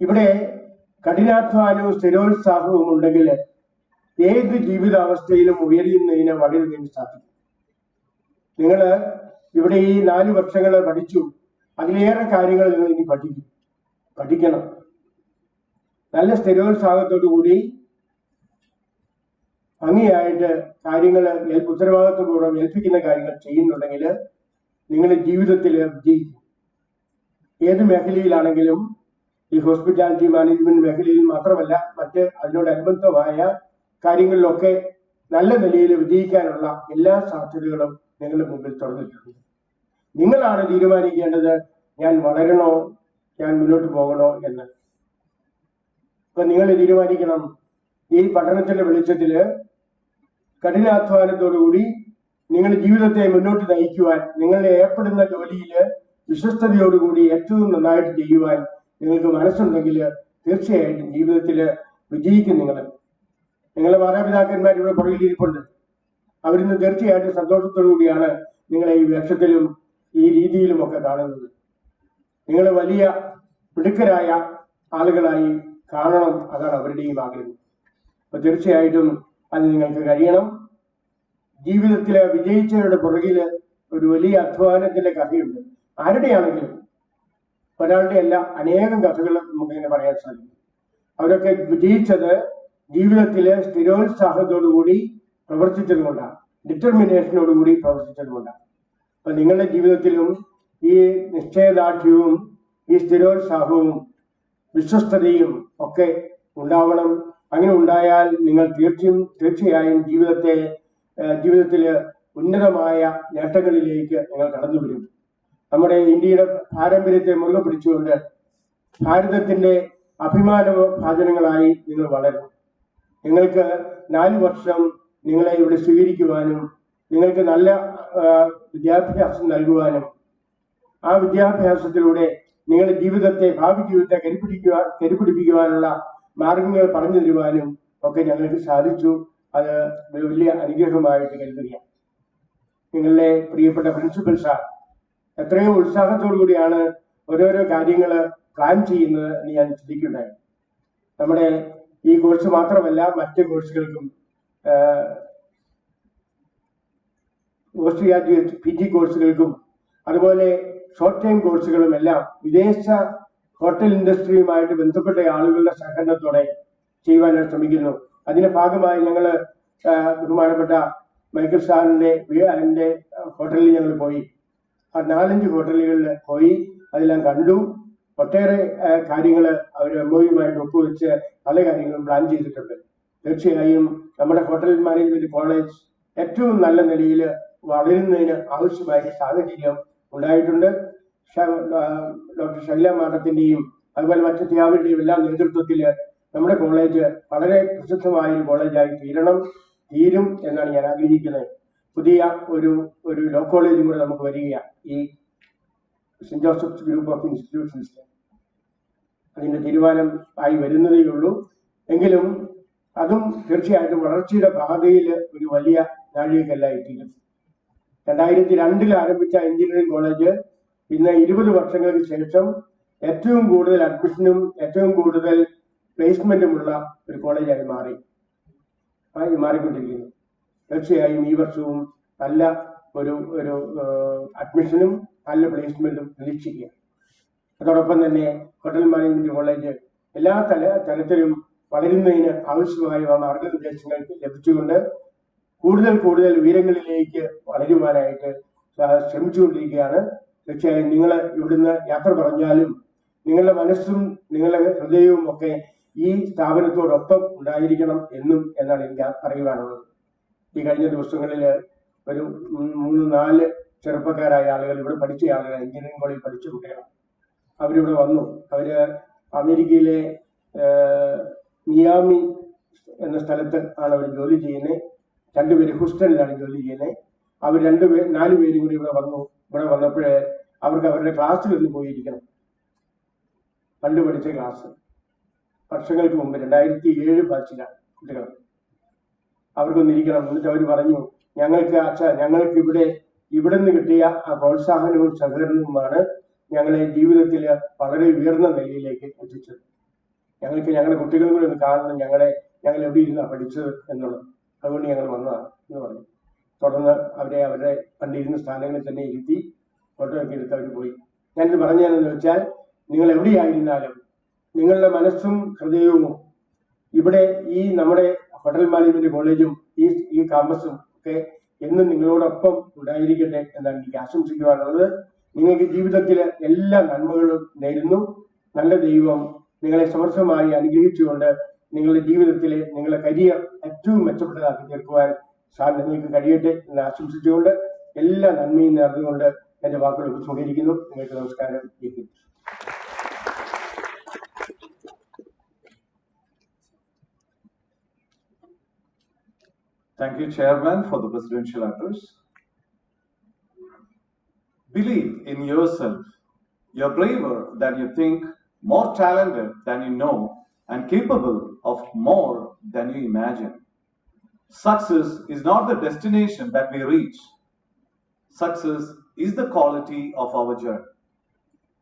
S7: ഇവിടെ കഠിനാധ്വാനവും സ്ഥിരോത്സാഹവും ഉണ്ടെങ്കിൽ ഏത് ജീവിതാവസ്ഥയിലും ഉയരുന്നതിന് വളരുന്നതിന് സാധിക്കും. നിങ്ങൾ ഇവിടെ ഈ 4 വർഷങ്ങൾ പഠിച്ചു, അതിലേറെ കാര്യങ്ങൾ നിങ്ങൾ ഇനി പഠിക്കണം. നല്ല സ്ഥിരോത്സാഹത്തോടു കൂടി ഭംഗിയായിട്ട് കാര്യങ്ങൾ ഉത്തരവാദിത്വപൂർവ്വം ഏൽപ്പിക്കുന്ന കാര്യങ്ങൾ ചെയ്യുന്നുണ്ടെങ്കിൽ നിങ്ങളുടെ ജീവിതത്തിൽ വിജയിക്കും. ഏത് മേഖലയിലാണെങ്കിലും, ഈ ഹോസ്പിറ്റാലിറ്റി മാനേജ്മെന്റ് മേഖലയിൽ മാത്രമല്ല, മറ്റ് അതിനോടനുബന്ധമായ കാര്യങ്ങളിലൊക്കെ നല്ല നിലയിൽ വിജയിക്കാനുള്ള എല്ലാ സാധ്യതകളും നിങ്ങളുടെ മുമ്പിൽ തുറന്നിട്ടുണ്ട്. നിങ്ങളാണ് തീരുമാനിക്കേണ്ടത്, ഞാൻ വളരണോ, ഞാൻ മുന്നോട്ട് പോകണോ എന്ന്. അപ്പൊ നിങ്ങൾ തീരുമാനിക്കണം, ഈ പഠനത്തിന്റെ വെളിച്ചത്തിൽ കഠിനാധ്വാനത്തോടുകൂടി നിങ്ങളുടെ ജീവിതത്തെ മുന്നോട്ട് നയിക്കുവാൻ, നിങ്ങൾ ഏർപ്പെടുന്ന ജോലിയിൽ വിശ്വസ്തയോടുകൂടി ഏറ്റവും നന്നായിട്ട് ചെയ്യുവാൻ നിങ്ങൾക്ക് മനസ്സുണ്ടെങ്കിൽ തീർച്ചയായിട്ടും ജീവിതത്തിൽ വിജയിക്കും. നിങ്ങളുടെ മാതാപിതാക്കന്മാർ ഇവിടെ പുറകിലിരിപ്പുണ്ട്. അവരിന്ന് തീർച്ചയായിട്ടും സന്തോഷത്തോടു കൂടിയാണ് നിങ്ങളെ ഈ വേഷത്തിലും ഈ രീതിയിലുമൊക്കെ കാണുന്നത്. നിങ്ങൾ വലിയ മിടുക്കരായ ആളുകളായി കാണണം, അതാണ് അവരുടെയും ആഗ്രഹം. അപ്പൊ തീർച്ചയായിട്ടും അത് നിങ്ങൾക്ക് കഴിയണം. ജീവിതത്തിലെ വിജയിച്ചവരുടെ പുറകിൽ ഒരു വലിയ അധ്വാനത്തിന്റെ കഥയുണ്ട്. ആരുടെയാണെങ്കിലും, ഒരാളുടെ അല്ല, അനേകം കഥകൾ നമുക്കിങ്ങനെ പറയാൻ സാധിക്കും. അവരൊക്കെ വിജയിച്ചത് ജീവിതത്തിലെ സ്ഥിരോത്സാഹത്തോടുകൂടി പ്രവർത്തിച്ചതുകൊണ്ടാണ്, ഡിറ്റർമിനേഷനോടുകൂടി പ്രവർത്തിച്ചതുകൊണ്ടാണ്. അപ്പൊ നിങ്ങളുടെ ജീവിതത്തിലും ഈ നിശ്ചയദാർഢ്യവും ഈ സ്ഥിരോത്സാഹവും വിശ്വസ്തതയും ഒക്കെ ഉണ്ടാവണം. അങ്ങനെ ഉണ്ടായാൽ നിങ്ങൾ തീർച്ചയായും ജീവിതത്തിൽ ഉന്നതമായ നേട്ടങ്ങളിലേക്ക് നിങ്ങൾ കടന്നു വരും. നമ്മുടെ ഇന്ത്യയുടെ പാരമ്പര്യത്തെ മുറുകെ പിടിച്ചുകൊണ്ട് ഭാരതത്തിന്റെ അഭിമാന ഭാജനങ്ങളായി നിങ്ങൾ വളരും. നിങ്ങൾക്ക് 4 വർഷം നിങ്ങളെ ഇവിടെ സ്വീകരിക്കുവാനും നിങ്ങൾക്ക് നല്ല വിദ്യാഭ്യാസം നൽകുവാനും ആ വിദ്യാഭ്യാസത്തിലൂടെ നിങ്ങളുടെ ഭാവി ജീവിതത്തെ കരുപിടിപ്പിക്കുവാനുള്ള മാർഗങ്ങൾ പറഞ്ഞു തരുവാനും ഒക്കെ ഞങ്ങൾക്ക് സാധിച്ചു. അത് വലിയ അനുഗ്രഹമായിട്ട് കരുതുകയാണ്. നിങ്ങളുടെ പ്രിയപ്പെട്ട പ്രിൻസിപ്പൽ സാർ എത്രയോ ഉത്സാഹത്തോടു കൂടിയാണ് ഓരോരോ കാര്യങ്ങൾ പ്ലാൻ ചെയ്യുന്നത് എന്ന് ഞാൻ ചിന്തിക്കുകയുണ്ടായി. നമ്മുടെ ഈ കോഴ്സ് മാത്രമല്ല, മറ്റ് കോഴ്സുകൾക്കും പോസ്റ്റ് ഗ്രാജുവേറ്റ് PG കോഴ്സുകൾക്കും അതുപോലെ ഷോർട്ട് ടൈം കോഴ്സുകളും എല്ലാം വിദേശ ഹോട്ടൽ ഇൻഡസ്ട്രിയുമായിട്ട് ബന്ധപ്പെട്ട ആളുകളുടെ സഹകരണത്തോടെ ചെയ്യുവാനായി ശ്രമിക്കുന്നു. അതിന്റെ ഭാഗമായി ഞങ്ങൾ ബഹുമാനപ്പെട്ട മൈക്കിൾ സാറിന്റെ ഹോട്ടലിൽ ഞങ്ങൾ പോയി. 4-5 ഹോട്ടലുകളിൽ പോയി അതെല്ലാം കണ്ടു. ഒട്ടേറെ കാര്യങ്ങൾ അവർ MOUമായിട്ട് ഒപ്പുവെച്ച് പല കാര്യങ്ങളും പ്ലാൻ ചെയ്തിട്ടുണ്ട്. തീർച്ചയായും നമ്മുടെ ഹോട്ടൽ മാനേജ്മെന്റ് കോളേജ് ഏറ്റവും നല്ല നിലയിൽ വളരുന്നതിന് ആവശ്യമായ സാഹചര്യം ഉണ്ടായിട്ടുണ്ട്. ഡോക്ടർ ഷൈല മാഡത്തിന്റെയും അതുപോലെ മറ്റു അധ്യാപകരുടെയും എല്ലാം നേതൃത്വത്തിൽ നമ്മുടെ കോളേജ് വളരെ പ്രസിദ്ധമായ ഒരു കോളേജായി തീരും എന്നാണ് ഞാൻ ആഗ്രഹിക്കുന്നത്. പുതിയ ഒരു ലോ കോളേജും കൂടെ നമുക്ക് വരികയാണ് ഈ saint Joseph's group of institutions. അതിന്റെ തീരുമാനം ആയി വരുന്നതേ ഉള്ളൂ. എങ്കിലും അതും തീർച്ചയായിട്ടും വളർച്ചയുടെ പാതയിൽ ഒരു വലിയ നാഴികക്കല്ലായി തീരും. 2002 ആരംഭിച്ച എഞ്ചിനീയറിംഗ് കോളേജ് ഇന്ന് 20 വർഷങ്ങൾക്ക് ശേഷം ഏറ്റവും കൂടുതൽ അഡ്മിഷനും ഏറ്റവും കൂടുതൽ പ്ലേസ്മെന്റുമുള്ള ഒരു കോളേജായി മാറിക്കൊണ്ടിരിക്കുന്നു. തീർച്ചയായും ഈ വർഷവും നല്ല ഒരു അഡ്മിഷനും നല്ല പ്ലേസ്മെന്റും നിരീക്ഷിക്കുക. അതോടൊപ്പം തന്നെ ഹോട്ടൽ മാനേജ്മെന്റ് കോളേജ് എല്ലാ തലത്തിലും വളരുന്നതിന് ആവശ്യമായ മാർഗനിർദ്ദേശങ്ങൾ ലഭിച്ചുകൊണ്ട് കൂടുതൽ ഉയരങ്ങളിലേക്ക് വളരുവാനായിട്ട് ശ്രമിച്ചുകൊണ്ടിരിക്കുകയാണ്. തീർച്ചയായും നിങ്ങൾ ഇവിടുന്ന് യാത്ര പറഞ്ഞാലും നിങ്ങളുടെ മനസ്സും നിങ്ങളുടെ ഹൃദയവും ഒക്കെ ഈ സ്ഥാപനത്തോടൊപ്പം ഉണ്ടായിരിക്കണം എന്നാണ് എനിക്ക് പറയുവാനുള്ളത്. ഈ കഴിഞ്ഞ ദിവസങ്ങളിൽ ഒരു 3-4 ചെറുപ്പക്കാരായ ആളുകൾ, ഇവിടെ പഠിച്ച ആളുകൾ, എഞ്ചിനീയറിംഗ് കോളേജിൽ പഠിച്ച കുട്ടികളാണ്. അവരിവിടെ വന്നു. അവര് അമേരിക്കയിലെ മിയാമി എന്ന സ്ഥലത്ത് ആണ് അവർ ജോലി ചെയ്യുന്നത്. 2 പേര് ഹൂസ്റ്റണിലാണ് ജോലി ചെയ്യുന്നത്. അവർ 4 പേരും കൂടി ഇവിടെ വന്നപ്പോഴേ അവർക്ക് അവരുടെ ക്ലാസ്സിലൊന്ന് പോയിരിക്കണം. പണ്ട് പഠിച്ച ക്ലാസ് വർഷങ്ങൾക്ക് മുമ്പ് 2007 ബാച്ചിലാണ് കുട്ടികൾ. അവർക്കൊന്നിരിക്കണം. എന്നിട്ട് അവർ പറഞ്ഞു, ഞങ്ങൾക്ക് ഇവിടെ നിന്ന് കിട്ടിയ ആ പ്രോത്സാഹനവും സഹകരണവുമാണ് ഞങ്ങളെ ജീവിതത്തിൽ വളരെ ഉയർന്ന നിലയിലേക്ക് എത്തിച്ചത്. ഞങ്ങൾക്ക് ഞങ്ങളുടെ കുട്ടികളും കൂടി ഒന്ന് കാണണം, ഞങ്ങൾ എവിടെ ഇരുന്നാണ് പഠിച്ചത് എന്നുള്ളത്. അതുകൊണ്ട് ഞങ്ങൾ വന്നതാണ് എന്ന് പറഞ്ഞു. തുടർന്ന് അവരുടെ കണ്ടിരുന്ന സ്ഥാനങ്ങളിൽ തന്നെ ഇരുത്തി ഫോട്ടോ ഒക്കെ എടുത്ത് അവർ പോയി. ഞാനിത് പറഞ്ഞതെന്ന് വെച്ചാൽ, നിങ്ങൾ എവിടെയായിരുന്നാലും നിങ്ങളുടെ മനസ്സും ഹൃദയവും ഇവിടെ ഈ നമ്മുടെ ഹോട്ടൽ മാനേജ്മെന്റ് കോളേജും ഈ കാമ്പസും ഒക്കെ എന്നും നിങ്ങളോടൊപ്പം ഉണ്ടായിരിക്കട്ടെ എന്നാണ് എനിക്ക് ആശംസിക്കുവാനുള്ളത്. നിങ്ങൾക്ക് ജീവിതത്തിൽ എല്ലാ നന്മകളും നേരുന്നു. നല്ല ദൈവം നിങ്ങളെ സമർത്ഥമായി അനുഗ്രഹിച്ചുകൊണ്ട് നിങ്ങളുടെ ജീവിതത്തിലെ നിങ്ങളുടെ കരിയർ ഏറ്റവും മെച്ചപ്പെട്ടതാക്കി തീർക്കുവാൻ നിങ്ങൾക്ക് കഴിയട്ടെ എന്ന് ആശംസിച്ചുകൊണ്ട് എല്ലാ നന്മയും നേർന്നുകൊണ്ട് എന്റെ വാക്കുകൾ ഉപസംഹരിക്കുന്നു. നിങ്ങൾക്ക് നമസ്കാരം.
S1: Thank you, Chairman, for the presidential address. Believe in yourself. You're braver than you think, more talented than you know, and capable of more than you imagine. Success is not the destination that we reach. Success is the quality of our journey.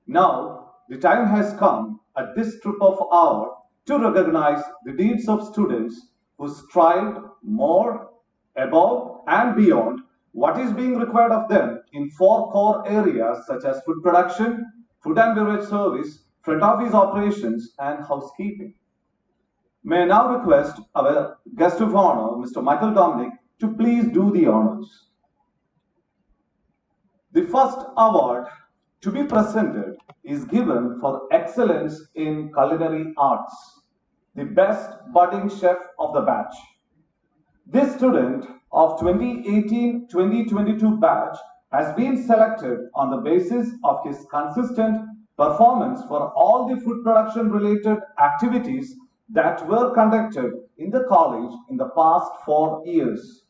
S1: Now, the time has come at this trip of hour to recognize the deeds of students who strived more, above, and beyond what is being required of them in four core areas such as food production, food and beverage service, front office operations, and housekeeping. May I now request our guest of honor, Mr. Michael Dominic, to please do the honors. The first award to be presented is given for excellence in culinary arts, the best budding chef of the batch. This student of 2018-2022 batch has been selected on the basis of his consistent performance for all the food production related activities that were conducted in the college in the past 4 years.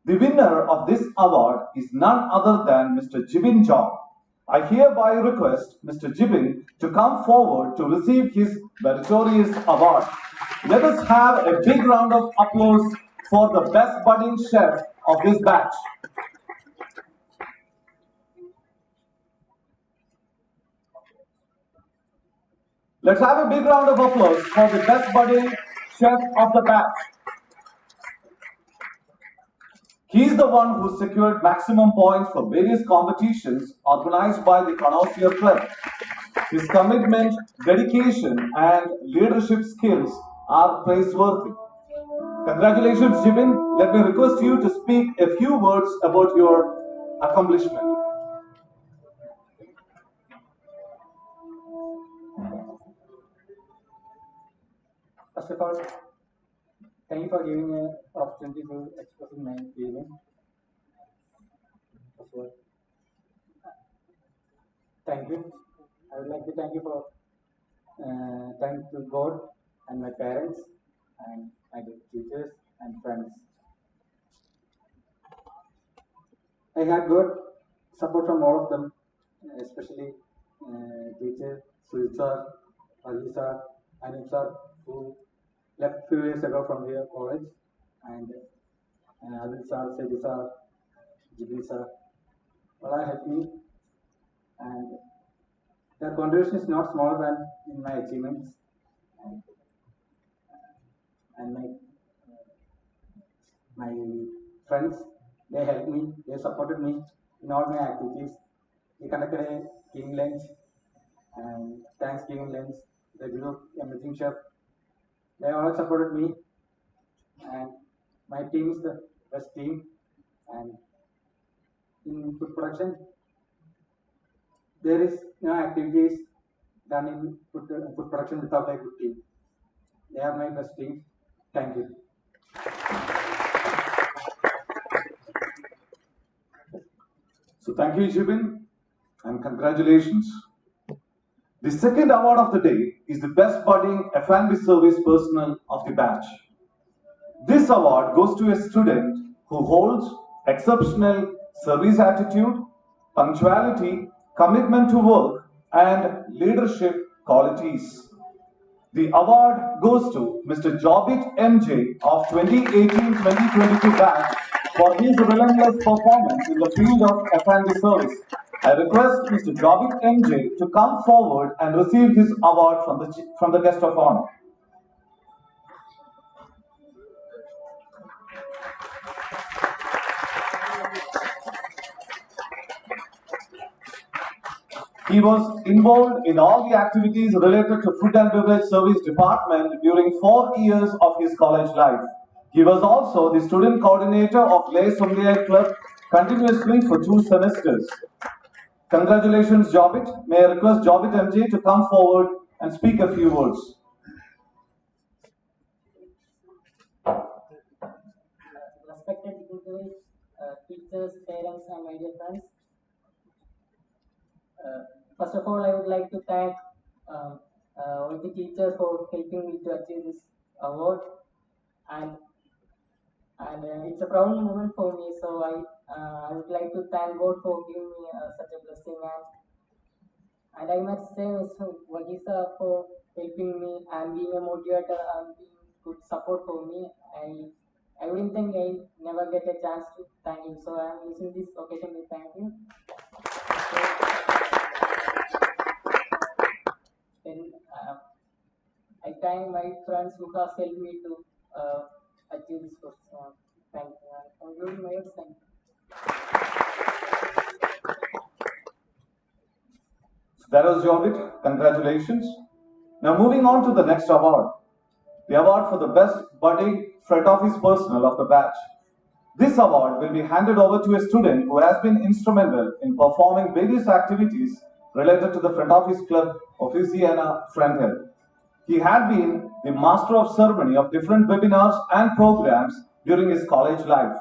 S1: The winner of this award is none other than Mr. Jibin John. I hereby request Mr. Jibin to come forward to receive his meritorious award. Let us have a big round of applause for the best budding chef of this batch. Let's have a big round of applause for the best budding chef of the batch. He is the one who secured maximum points for various competitions organized by the Connoisseur Club. His commitment, dedication, and leadership skills are praiseworthy. Congratulations, Jibin. Let me request you to speak a few words about your accomplishment.
S8: First of all, thank you for giving me an opportunity to express my feelings. First of all, thank you. I would like to thank you for thank to God and my parents and my teachers and friends. I had good support from all of them, especially teacher Sujit sir, Ali sir, Anil sir, who left few years ago from their college, and Adil sir, Sedi sir, Jibril sir, all helped me, and their contribution is not smaller than in my achievements, and my friends, they helped me, they supported me in all my activities. We conducted a king lunch and Thanksgiving lunch, the group, everything chef. They all supported me, and my team is the best team. And in food production, there is no activities done in food production without a good team. They are my best team. Thank you.
S1: So thank you, Jibin, and congratulations. The second award of the day is the best budding F&B service personnel of the batch. This award goes to a student who holds exceptional service attitude, punctuality, commitment to work, and leadership qualities. The award goes to Mr. Jobit MJ of 2018-2022 batch for his relentless performance in the field of F&B service. I request Mr. Jobit MJ to come forward and receive his award from the guest of honor. He was involved in all the activities related to food and beverage service department during 4 years of his college life. He was also the student coordinator of Les Sommelier Club continuously for 2 semesters. Congratulations, Jobit. May I request Jobit MJ to come forward and speak a few words.
S9: Respected dignitaries, teachers, parents, and my dear friends. First of all, I would like to thank all the teachers for helping me to achieve this award, and and it's a proud moment for me. So I would like to thank God for giving me such a blessing, and I must say Mr. Vagisa for helping me and being a motivator and being good support for me. I wouldn't think I never get a chance to thank him, so I'm using this occasion to thank him. Then I thank my friends who has helped me to achieve this position. Thank you. Concluding my words, thank you.
S1: That was your bit. Congratulations. Now moving on to the next award. The award for the best budding front office personnel of the batch. This award will be handed over to a student who has been instrumental in performing various activities related to the front office club of Louisiana Front Hill. He had been the master of ceremony of different webinars and programs during his college life.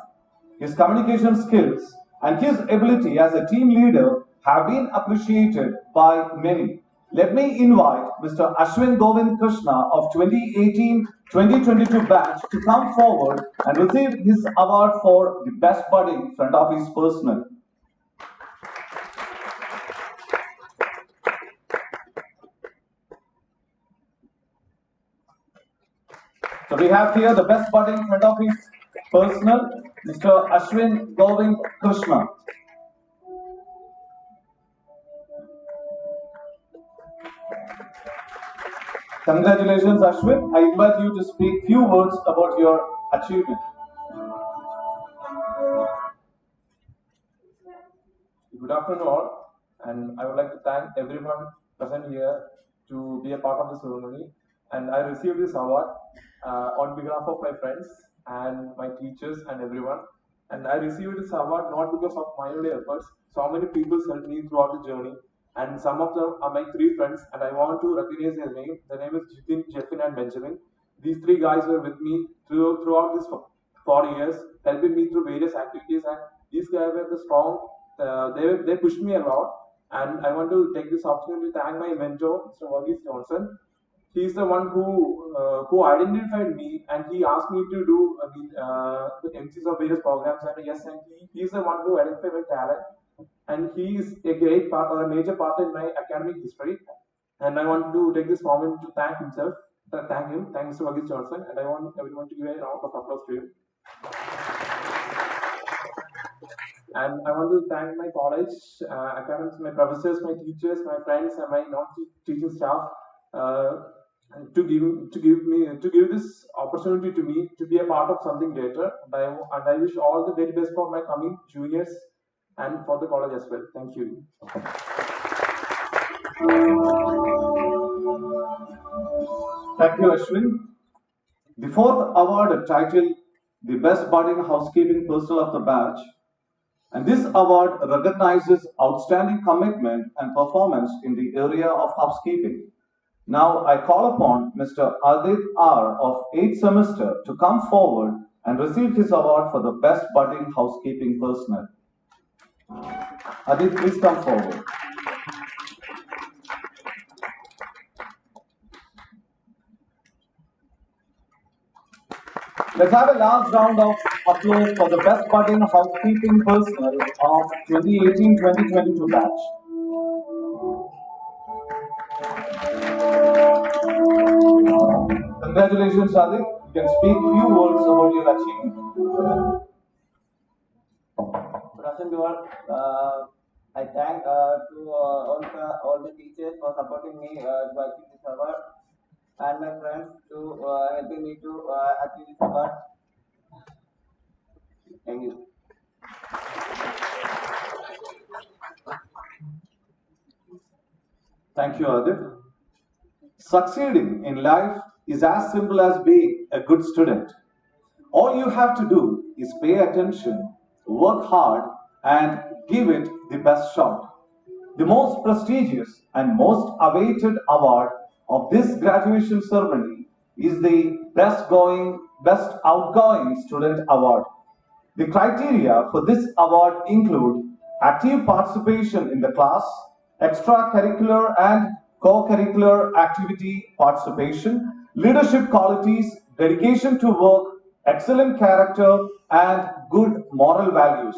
S1: His communication skills and his ability as a team leader have been appreciated by many. Let me invite Mr. Ashwin Govind Krishna of 2018-2022 batch to come forward and receive his award for the best budding front office personnel. So we have here the best budding front office personnel, Mr. Ashwin Govind Krishna. Congratulations, Ashwin. I invite you to speak few words about your achievement.
S10: Good afternoon all, and I would like to thank everyone present here to be a part of the ceremony. And I received this award on behalf of my friends and my teachers and everyone. And I received this award not because of my only efforts. So many people helped me throughout the journey, and some of them are my three friends, and I want to recognize their name. The name is Jitin, Jeffin, and Benjamin. These three guys were with me throughout this 4 years, helping me through various activities, and these guys were the strong. They pushed me a lot, and I want to take this opportunity to thank my mentor, Mr. Varghese Johnson. He's the one who identified me, and he asked me to do the MCs of various programs, and yes, and he's the one who identified my talent, and he is a great part or a major part in my academic history. And I want to take this moment to thank himself, thank him, thank Mr. Varghese Johnson, and I want everyone to give a round of applause to him. And I want to thank my college, academics, my professors, my teachers, my friends, and my non-teaching staff to give this opportunity to me to be a part of something greater. And I wish all the very best for my coming juniors and for the college as well. Thank you.
S1: Thank you, Ashwin. The fourth award titled the Best Budding Housekeeping Personnel of the Batch. And this award recognizes outstanding commitment and performance in the area of housekeeping. Now I call upon Mr. Adit R of 8th semester to come forward and receive his award for the Best Budding Housekeeping Personnel. Adit, please come forward. Let's have a large round of applause for the Best Budding Housekeeping Personnel of 2018-2022 batch. Congratulations, Adit. You can speak few words about your achievement.
S11: Good afternoon, all. I thank all the teachers for supporting me to achieve this award, and my friends to helping me to achieve this award. Thank you.
S1: Thank you, Adit. Succeeding in life is as simple as being a good student. All you have to do is pay attention, work hard, and give it the best shot. The most prestigious and most awaited award of this graduation ceremony is the Best Outgoing Student Award. The criteria for this award include active participation in the class, extracurricular and co-curricular activity participation, leadership qualities, dedication to work, excellent character, and good moral values.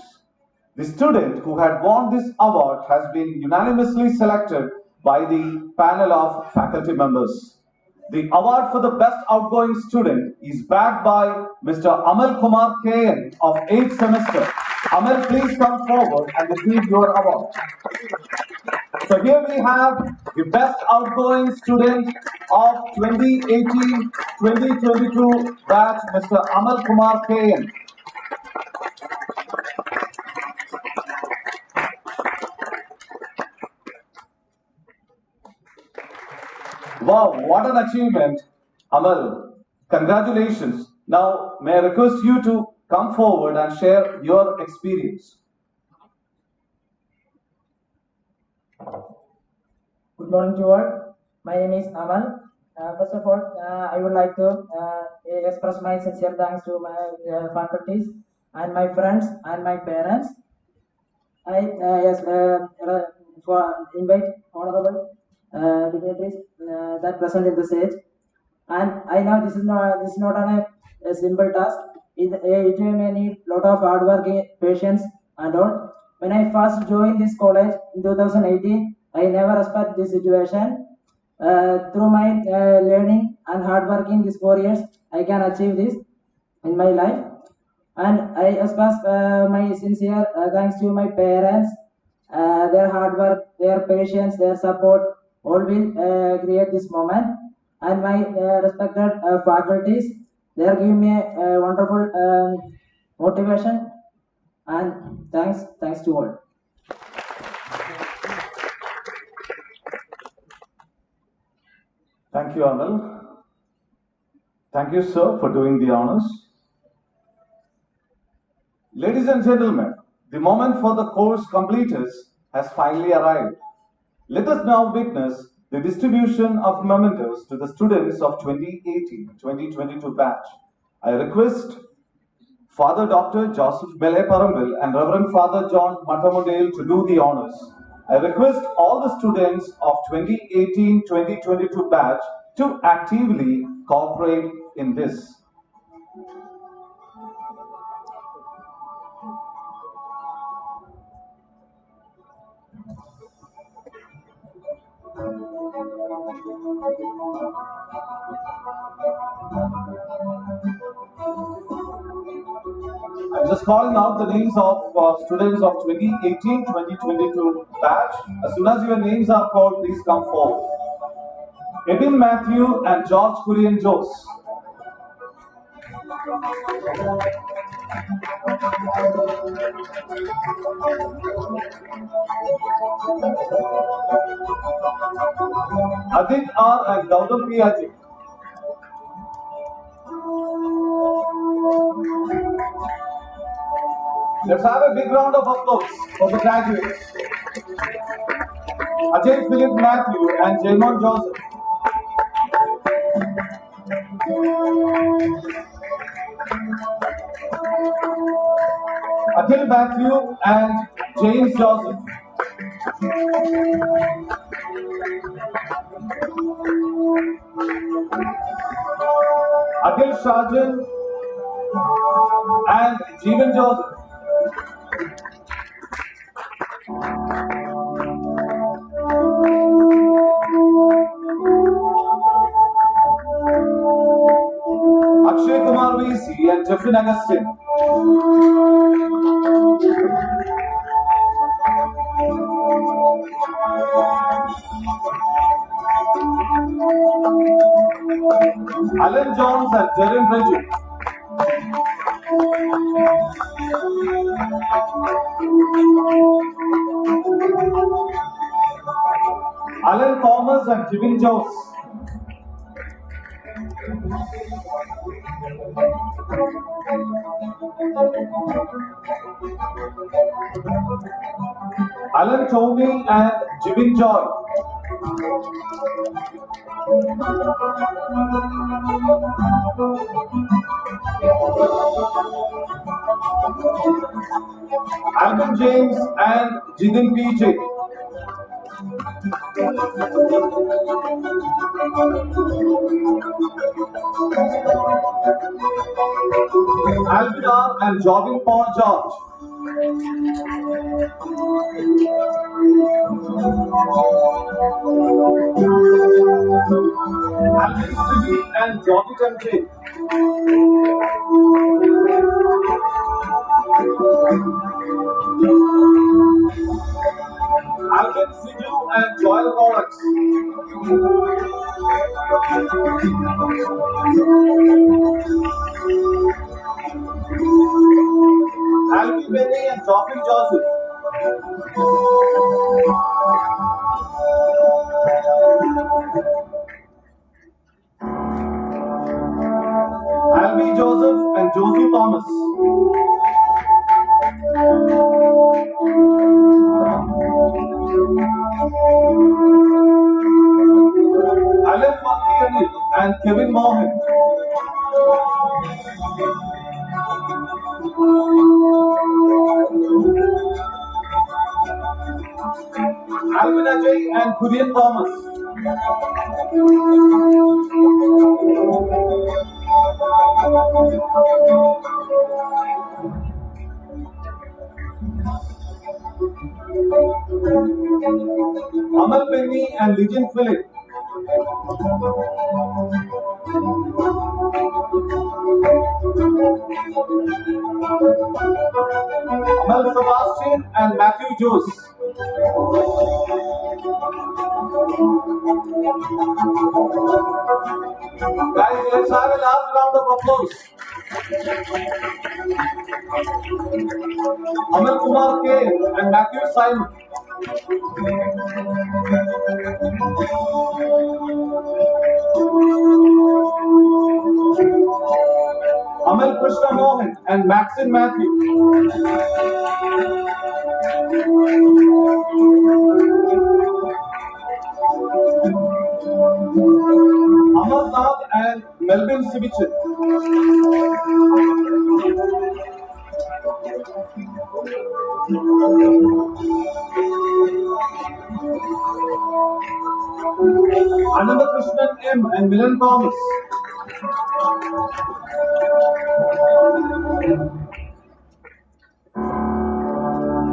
S1: The student who had won this award has been unanimously selected by the panel of faculty members. The award for the best outgoing student is backed by Mr. Amal Kumar KN of 8th semester. Amal, please come forward and receive your award. So here we have the best outgoing student of 2018-2022 batch, Mr. Amal Kumar KN. Wow, what an achievement, Amal. Congratulations. Now, may I request you to come forward and share your experience.
S12: Good morning to all. My name is Amal. First of all, I would like to express my sincere thanks to my faculties and my friends and my parents. I invite honorable dignitaries that present in the stage. And I know this is not a simple task. It may need lot of hard work, patience, and all. When I first joined this college in 2018, I never expected this situation. Through my learning and hard work in these 4 years, I can achieve this in my life. And I express my sincere thanks to my parents. Their hard work, their patience, their support all will create this moment. And my respected faculties, they are giving me a wonderful motivation. And thanks to all.
S1: Thank you, Amal. Thank you, sir, for doing the honors. Ladies and gentlemen, the moment for the course completers has finally arrived. Let us now witness the distribution of mementos to the students of 2018-2022 batch. I request Father Dr. Joseph Mele Parambil and Reverend Father John Matamodale to do the honors. I request all the students of 2018-2022 batch to actively cooperate in this. I'm just calling out the names of students of 2018-2022 batch. As soon as your names are called, please come forward. Edin Matthew and George Kurian Jose. Adit R and Gautam P. Ajit. Let's have a big round of applause for the graduates. Ajay Philip Matthew and Jaymon Joseph. Akhil Matthew and James Joseph. Akhil Shajan and Jeevan Joseph. Akshay Kumar VC and Jeffrey Agustin. Alan Jones and Jaren Raju. Alan Thomas and Jimmy Jones. Alan Tomey and Jimmy Joy. Alvin James and Jidin PJ. Alvidar and Jogging Paul George. Alvin Sigi and Jogging Temple. Alvin Siglu and Joel Rolex. Alvin Benny and Geoffrey Joseph. Alvin Joseph and Josie Thomas. Alan Fakir and Kevin Mohan. Alvin Ajay and Kurian Thomas. Amal Benny and Legion Philip. Amal Sebastian and Matthew Jose. Guys, let's have a last round of applause. Amal Kumar K and Matthew Simon. Amal Krishna Mohan and Maxine Matthew. Amal Nath and Melvin Sivichin. Ananda Krishnan M and Milan Thomas.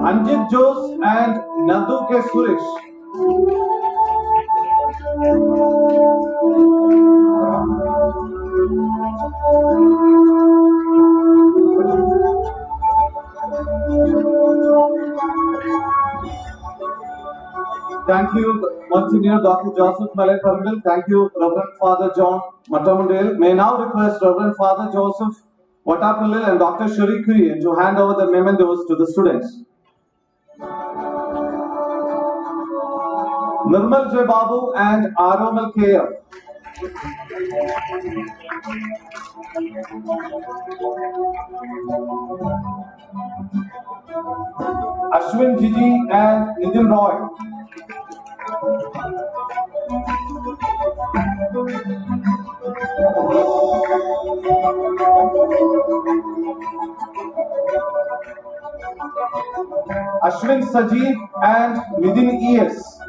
S1: Anjit Jose and Nandu K. Suresh. Thank you, Monsignor Dr. Joseph Malay Parandal. Thank you, Reverend Father John Matamundale. May now request Reverend Father Joseph Watapillil and Dr. Shri Kurian to hand over the mementos to the students. Nirmal J. Babu and Aromal K.M. Ashwin Gigi and Nitin Roy. Ashwin Sajeev and Nitin E.S.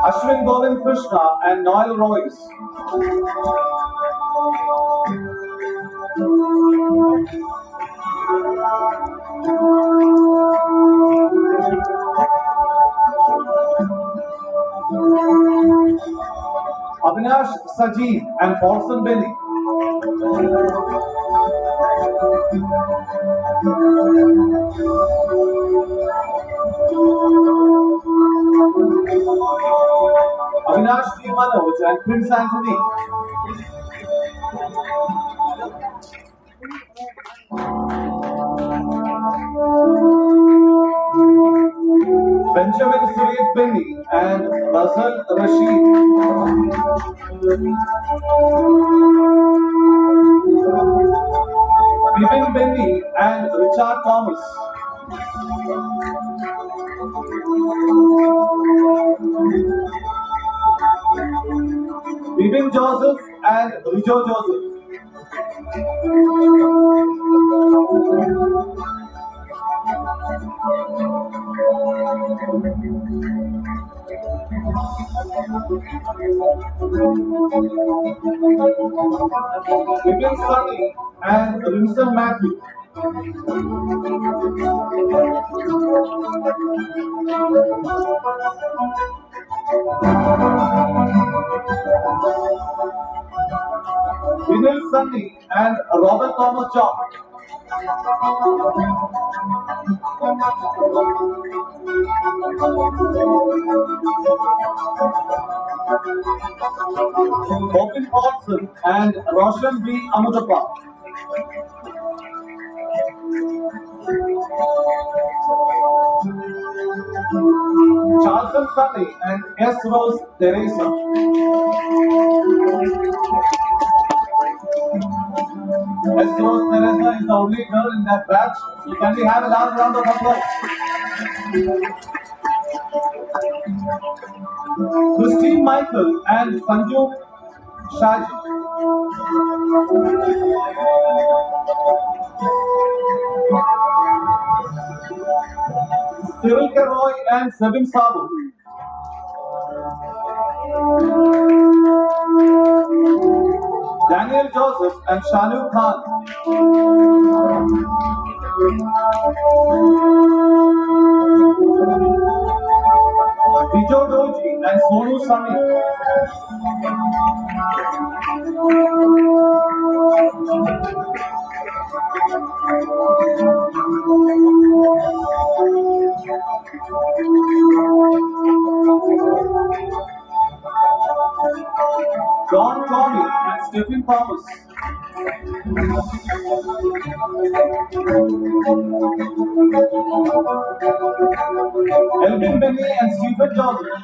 S1: Ashwin Govind Krishna and Noel Royce. Avinash Sajeev and Paulson Benny. Avinash T. Manoj and Prince Anthony. Benjamin Suriyat Benny and Razal Rashid. Vipin Benny and Richard Thomas. Vipin Joseph and Rijo Joseph. Vivian Sunny and Rimson Matthew. Vinil Sunny and Robert Thomas John. Bobin Hodgson and Roshan B. Amutappa. Charlton Sunny and S. Rose Teresa. S. Rose Teresa is the only girl in that batch, so can we have a last round of applause? Christine Michael and Sanju Shaji. Cyril K. Roy and Sabin Sabu. Daniel Joseph and Shanu Khan. Bijo Doji and Sonu Sami. John Tommy and Stephen Thomas. Elvin Benny and Stephen Joseph.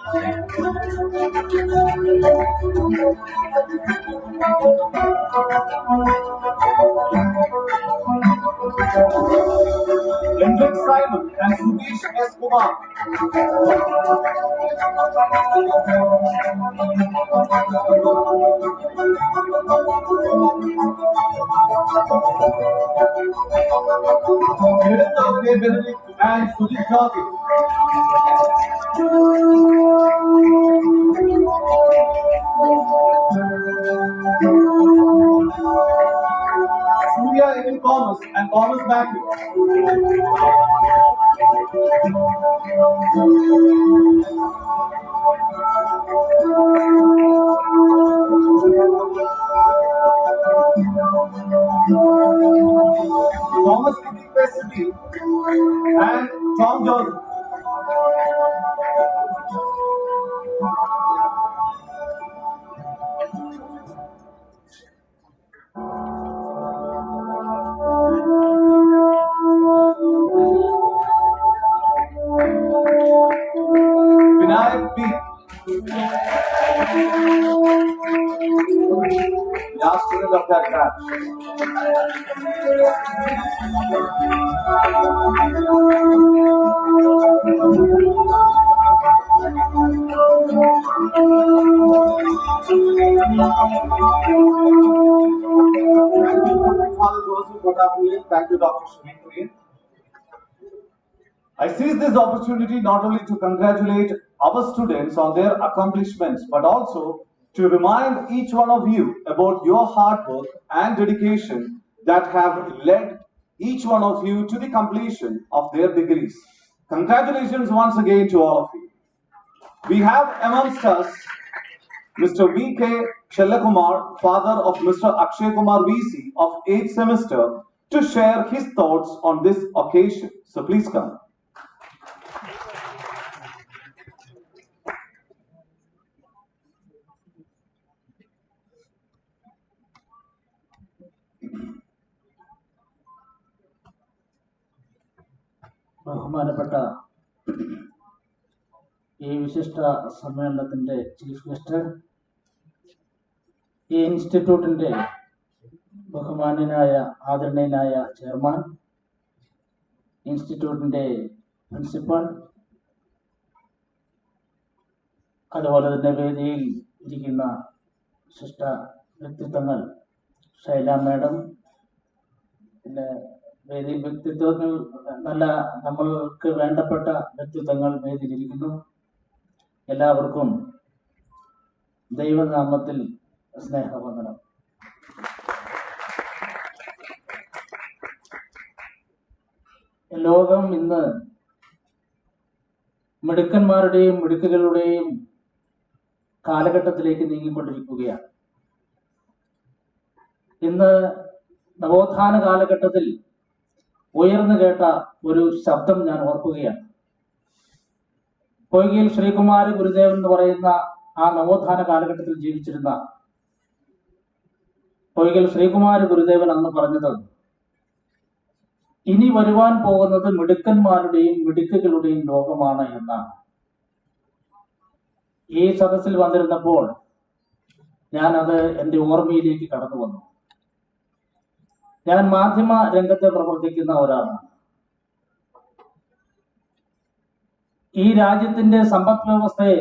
S1: Hendrik Simon and Sudesh S. Kumar. Virendra K. Benedict and Sudhir Jaggi. Surya Evan Thomas and Thomas Matthew. Thomas Kitty Wesley and Tom Joseph. Vinayak B. Last student of that batch. Thank you, Father Joseph Kotapuyan. Thank you, Dr. Shri. I seize this opportunity not only to congratulate our students on their accomplishments, but also to remind each one of you about your hard work and dedication that have led each one of you to the completion of their degrees. Congratulations once again to all of you. We have amongst us Mr. V.K. Chellakumar, father of Mr. Akshay Kumar VC of 8th semester, to share his thoughts on this occasion. So please come.
S13: ബഹുമാനപ്പെട്ട ഈ വിശിഷ്ട സമ്മേളനത്തിൻ്റെ chief guest, ഈ ഇൻസ്റ്റിറ്റ്യൂട്ടിൻ്റെ ബഹുമാന്യനായ ആദരണീയനായ chairman, ഇൻസ്റ്റിറ്റ്യൂട്ടിൻ്റെ principal, അതുപോലെ തന്നെ വേദിയിൽ ഇരിക്കുന്ന വിശിഷ്ട വ്യക്തിത്വങ്ങൾ, ശൈല മാഡം, പിന്നെ വേദിയിൽ വ്യക്തിത്വങ്ങൾ, നല്ല നമ്മൾക്ക് വേണ്ടപ്പെട്ട വ്യക്തിത്വങ്ങൾ വേദിയിലിരിക്കുന്നു. എല്ലാവർക്കും ദൈവനാമത്തിൽ സ്നേഹവന്ദനം. ലോകം ഇന്ന് മിടുക്കന്മാരുടെയും മിടുക്കുകളുടെയും കാലഘട്ടത്തിലേക്ക് നീങ്ങിക്കൊണ്ടിരിക്കുകയാണ്. ഇന്ന് നവോത്ഥാന കാലഘട്ടത്തിൽ ഉയർന്നു കേട്ട ഒരു ശബ്ദം ഞാൻ ഓർക്കുകയാണ്. പൊയ്കയിൽ ശ്രീകുമാര ഗുരുദേവൻ എന്ന് പറയുന്ന ആ നവോത്ഥാന കാലഘട്ടത്തിൽ ജീവിച്ചിരുന്ന പൊയ്കയിൽ ശ്രീകുമാര ഗുരുദേവൻ അന്ന് പറഞ്ഞത്, ഇനി വരുവാൻ പോകുന്നത് മിടുക്കന്മാരുടെയും മിടുക്കുകളുടെയും ലോകമാണ് എന്നാണ്. ഈ സദസ്സിൽ വന്നിരുന്നപ്പോൾ ഞാനത് എൻ്റെ ഓർമ്മയിലേക്ക് കടന്നു വന്നു. ഞാൻ മാധ്യമ രംഗത്തെ പ്രവർത്തിക്കുന്ന ഒരാളാണ്. ഈ രാജ്യത്തിന്റെ സമ്പദ് വ്യവസ്ഥയെ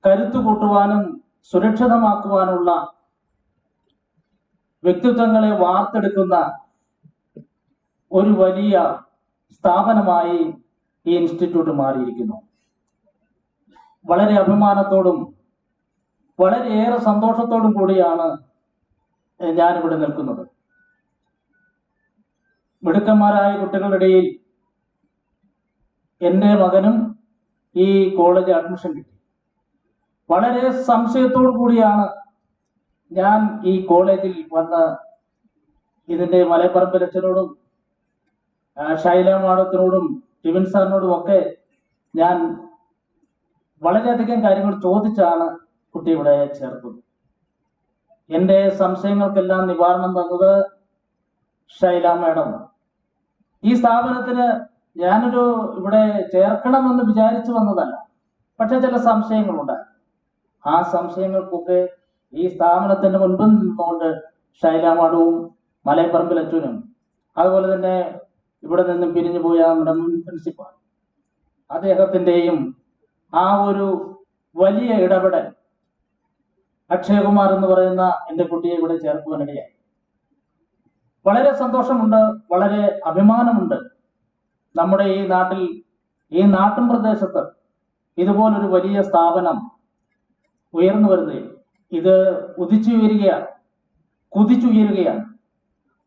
S13: കരുത്തുകൂട്ടുവാനും സുരക്ഷിതമാക്കുവാനുള്ള വ്യക്തിത്വങ്ങളെ വാർത്തെടുക്കുന്ന ഒരു വലിയ സ്ഥാപനമായി ഈ ഇൻസ്റ്റിറ്റ്യൂട്ട് മാറിയിരിക്കുന്നു. വളരെ അഭിമാനത്തോടും വളരെയേറെ സന്തോഷത്തോടും കൂടിയാണ് ഞാനിവിടെ നിൽക്കുന്നത്. മിടുക്കന്മാരായ കുട്ടികളുടെ ഇടയിൽ എൻ്റെ മകനും ഈ കോളേജ് അഡ്മിഷൻ കിട്ടി. വളരെ സംശയത്തോടു കൂടിയാണ് ഞാൻ ഈ കോളേജിൽ വന്ന് ഇതിൻ്റെ മലയപ്പറമ്പിൽ അച്ഛനോടും ഷൈല മാഡത്തിനോടും ടിവിൻ സാറിനോടും ഒക്കെ ഞാൻ വളരെയധികം കാര്യങ്ങൾ ചോദിച്ചാണ് കുട്ടി ഇവിടെ ചേർത്തത്. എൻ്റെ സംശയങ്ങൾക്കെല്ലാം നിവാരണം തന്നത് ഷൈല മാഡം. ഈ സ്ഥാപനത്തിന് ഞാനൊരു ഇവിടെ ചേർക്കണമെന്ന് വിചാരിച്ചു വന്നതല്ല, പക്ഷെ ചില സംശയങ്ങളുണ്ടായി. ആ സംശയങ്ങൾക്കൊക്കെ ഈ സ്ഥാപനത്തിന്റെ മുൻപിൽ നിന്നുകൊണ്ട് ഷൈല മാഡവും മലയപ്പറമ്പിൽ അച്ഛനും അതുപോലെ തന്നെ ഇവിടെ നിന്നും പിരിഞ്ഞു പോയ നമ്മുടെ മുൻ പ്രിൻസിപ്പാൾ അദ്ദേഹത്തിൻ്റെയും ആ ഒരു വലിയ ഇടപെടൽ അക്ഷയകുമാർ എന്ന് പറയുന്ന എൻ്റെ കുട്ടിയെ ഇവിടെ ചേർക്കുവാനിടയായി. വളരെ സന്തോഷമുണ്ട്, വളരെ അഭിമാനമുണ്ട്. നമ്മുടെ ഈ നാട്ടിൽ, ഈ നാട്ടിൻ പ്രദേശത്ത് ഇതുപോലൊരു വലിയ സ്ഥാപനം ഉയർന്നു വരുന്നത്, ഇത് ഉദിച്ചുയരുകയാണ്, കുതിച്ചുയരുകയാണ്,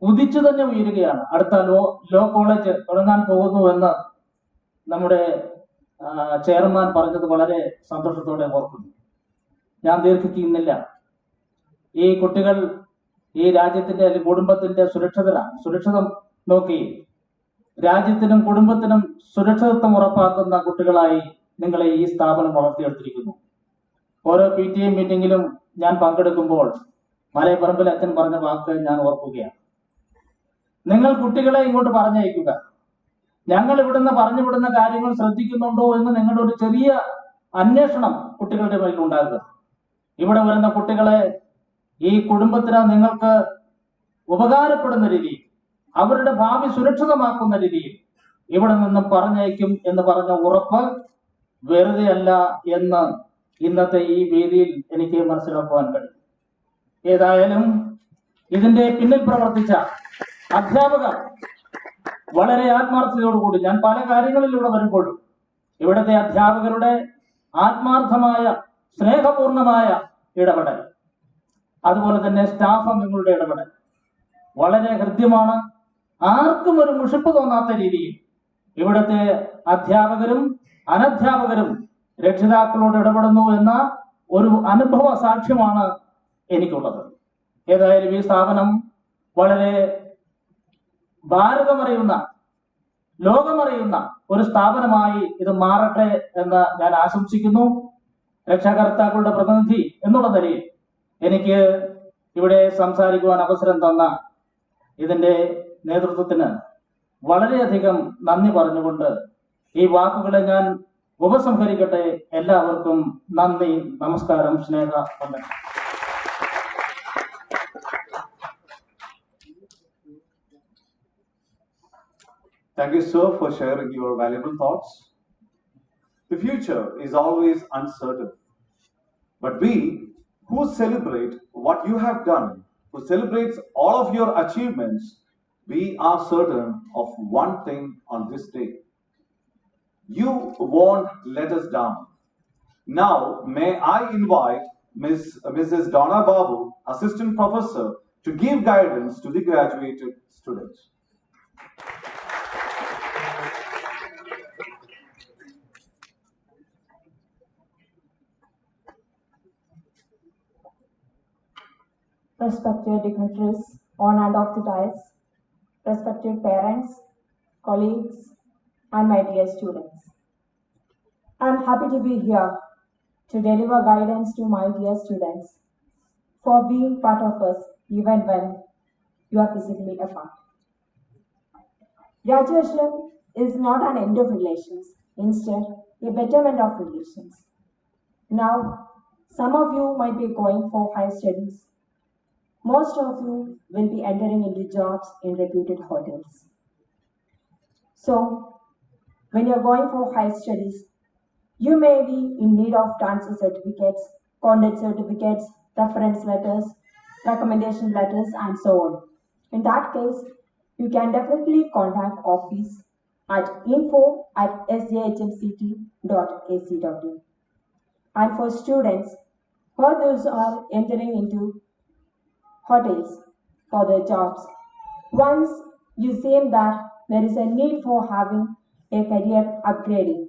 S13: ഉദിച്ചു തന്നെ ഉയരുകയാണ്. അടുത്ത ലോ കോളേജ് തുടങ്ങാൻ പോകുന്നു എന്ന് നമ്മുടെ ചെയർമാൻ പറഞ്ഞത് വളരെ സന്തോഷത്തോടെ ഓർക്കുന്നു. ഞാൻ ദീർഘിക്കുന്നില്ല. ഈ കുട്ടികൾ ഈ രാജ്യത്തിന്റെ അല്ലെങ്കിൽ കുടുംബത്തിന്റെ സുരക്ഷിതം നോക്കി രാജ്യത്തിനും കുടുംബത്തിനും സുരക്ഷിതത്വം ഉറപ്പാക്കുന്ന കുട്ടികളായി നിങ്ങളെ ഈ സ്ഥാപനം വളർത്തിയെടുത്തിരിക്കുന്നു. ഓരോ PTA മീറ്റിംഗിലും ഞാൻ പങ്കെടുക്കുമ്പോൾ മലയപ്പറമ്പിൽ അച്ഛൻ പറഞ്ഞ വാക്ക് ഞാൻ ഓർക്കുകയാണ്. നിങ്ങൾ കുട്ടികളെ ഇങ്ങോട്ട് പറഞ്ഞയക്കുക, ഞങ്ങൾ ഇവിടുന്ന് പറഞ്ഞു വിടുന്ന കാര്യങ്ങൾ ശ്രദ്ധിക്കുന്നുണ്ടോ എന്ന് നിങ്ങളുടെ ഒരു ചെറിയ അന്വേഷണം കുട്ടികളുടെ മേൽ ഉണ്ടാകുക. ഇവിടെ വരുന്ന കുട്ടികളെ ഈ കുടുംബത്തിന് നിങ്ങൾക്ക് ഉപകാരപ്പെടുന്ന രീതിയിൽ, അവരുടെ ഭാവി സുരക്ഷിതമാക്കുന്ന രീതിയിൽ ഇവിടെ നിന്നും പറഞ്ഞയക്കും എന്ന് പറഞ്ഞ ഉറപ്പ് വെറുതെ അല്ല എന്ന് ഇന്നത്തെ ഈ വേദിയിൽ എനിക്ക് മനസ്സിലാക്കുവാൻ കഴിയും. ഏതായാലും ഇതിന്റെ പിന്നിൽ പ്രവർത്തിച്ച അധ്യാപകർ വളരെ ആത്മാർത്ഥതയോടുകൂടി, ഞാൻ പല കാര്യങ്ങളിലൂടെ വരുമ്പോഴും ഇവിടുത്തെ അധ്യാപകരുടെ ആത്മാർത്ഥമായ സ്നേഹപൂർണമായ ഇടപെടൽ, അതുപോലെ തന്നെ സ്റ്റാഫ് അംഗങ്ങളുടെ ഇടപെടൽ വളരെ ഹൃദ്യമാണ്. ആർക്കും ഒരു മുഷിപ്പ് തോന്നാത്ത രീതിയിൽ ഇവിടുത്തെ അധ്യാപകരും അനധ്യാപകരും രക്ഷിതാക്കളോട് ഇടപെടുന്നു എന്ന ഒരു അനുഭവ സാക്ഷ്യമാണ് എനിക്കുള്ളത്. ഏതായാലും ഈ സ്ഥാപനം വളരെ ഭാരതമറിയുന്ന, ലോകമറിയുന്ന ഒരു സ്ഥാപനമായി ഇത് മാറട്ടെ എന്ന് ഞാൻ ആശംസിക്കുന്നു. രക്ഷാകർത്താക്കളുടെ പ്രതിനിധി എന്നുള്ള നിലയിൽ എനിക്ക് ഇവിടെ സംസാരിക്കുവാൻ അവസരം തന്ന ഇതിന്റെ നേതൃത്വത്തിന് വളരെയധികം നന്ദി പറഞ്ഞുകൊണ്ട് ഈ വാക്കുകളെ ഞാൻ ഉപസംഹരിക്കട്ടെ. എല്ലാവർക്കും നന്ദി, നമസ്കാരം, സ്നേഹ വന്ദനം.
S1: Thank you, sir, for sharing your valuable thoughts. The future is always uncertain, but we who celebrate what you have done, who celebrates all of your achievements, we are certain of one thing on this day. You won't let us down. Now, may I invite Mrs. Donna Babu, Assistant Professor, to give guidance to the graduated students.
S14: Respected dignitaries on and off the dais, respected parents, colleagues, and my dear students. I am happy to be here to deliver guidance to my dear students for being part of us even when you are physically apart. Graduation is not an end of relations, instead, a betterment of relations. Now, some of you might be going for higher studies. Most of you will be entering into jobs in reputed hotels. So, when you're going for higher studies, you may be in need of transfer certificates, conduct certificates, reference letters, recommendation letters, and so on. In that case, you can definitely contact office at info@sjhmct.ac.in. And for students, for those who are entering into hotels for their jobs, once you see that there is a need for having a career upgrading,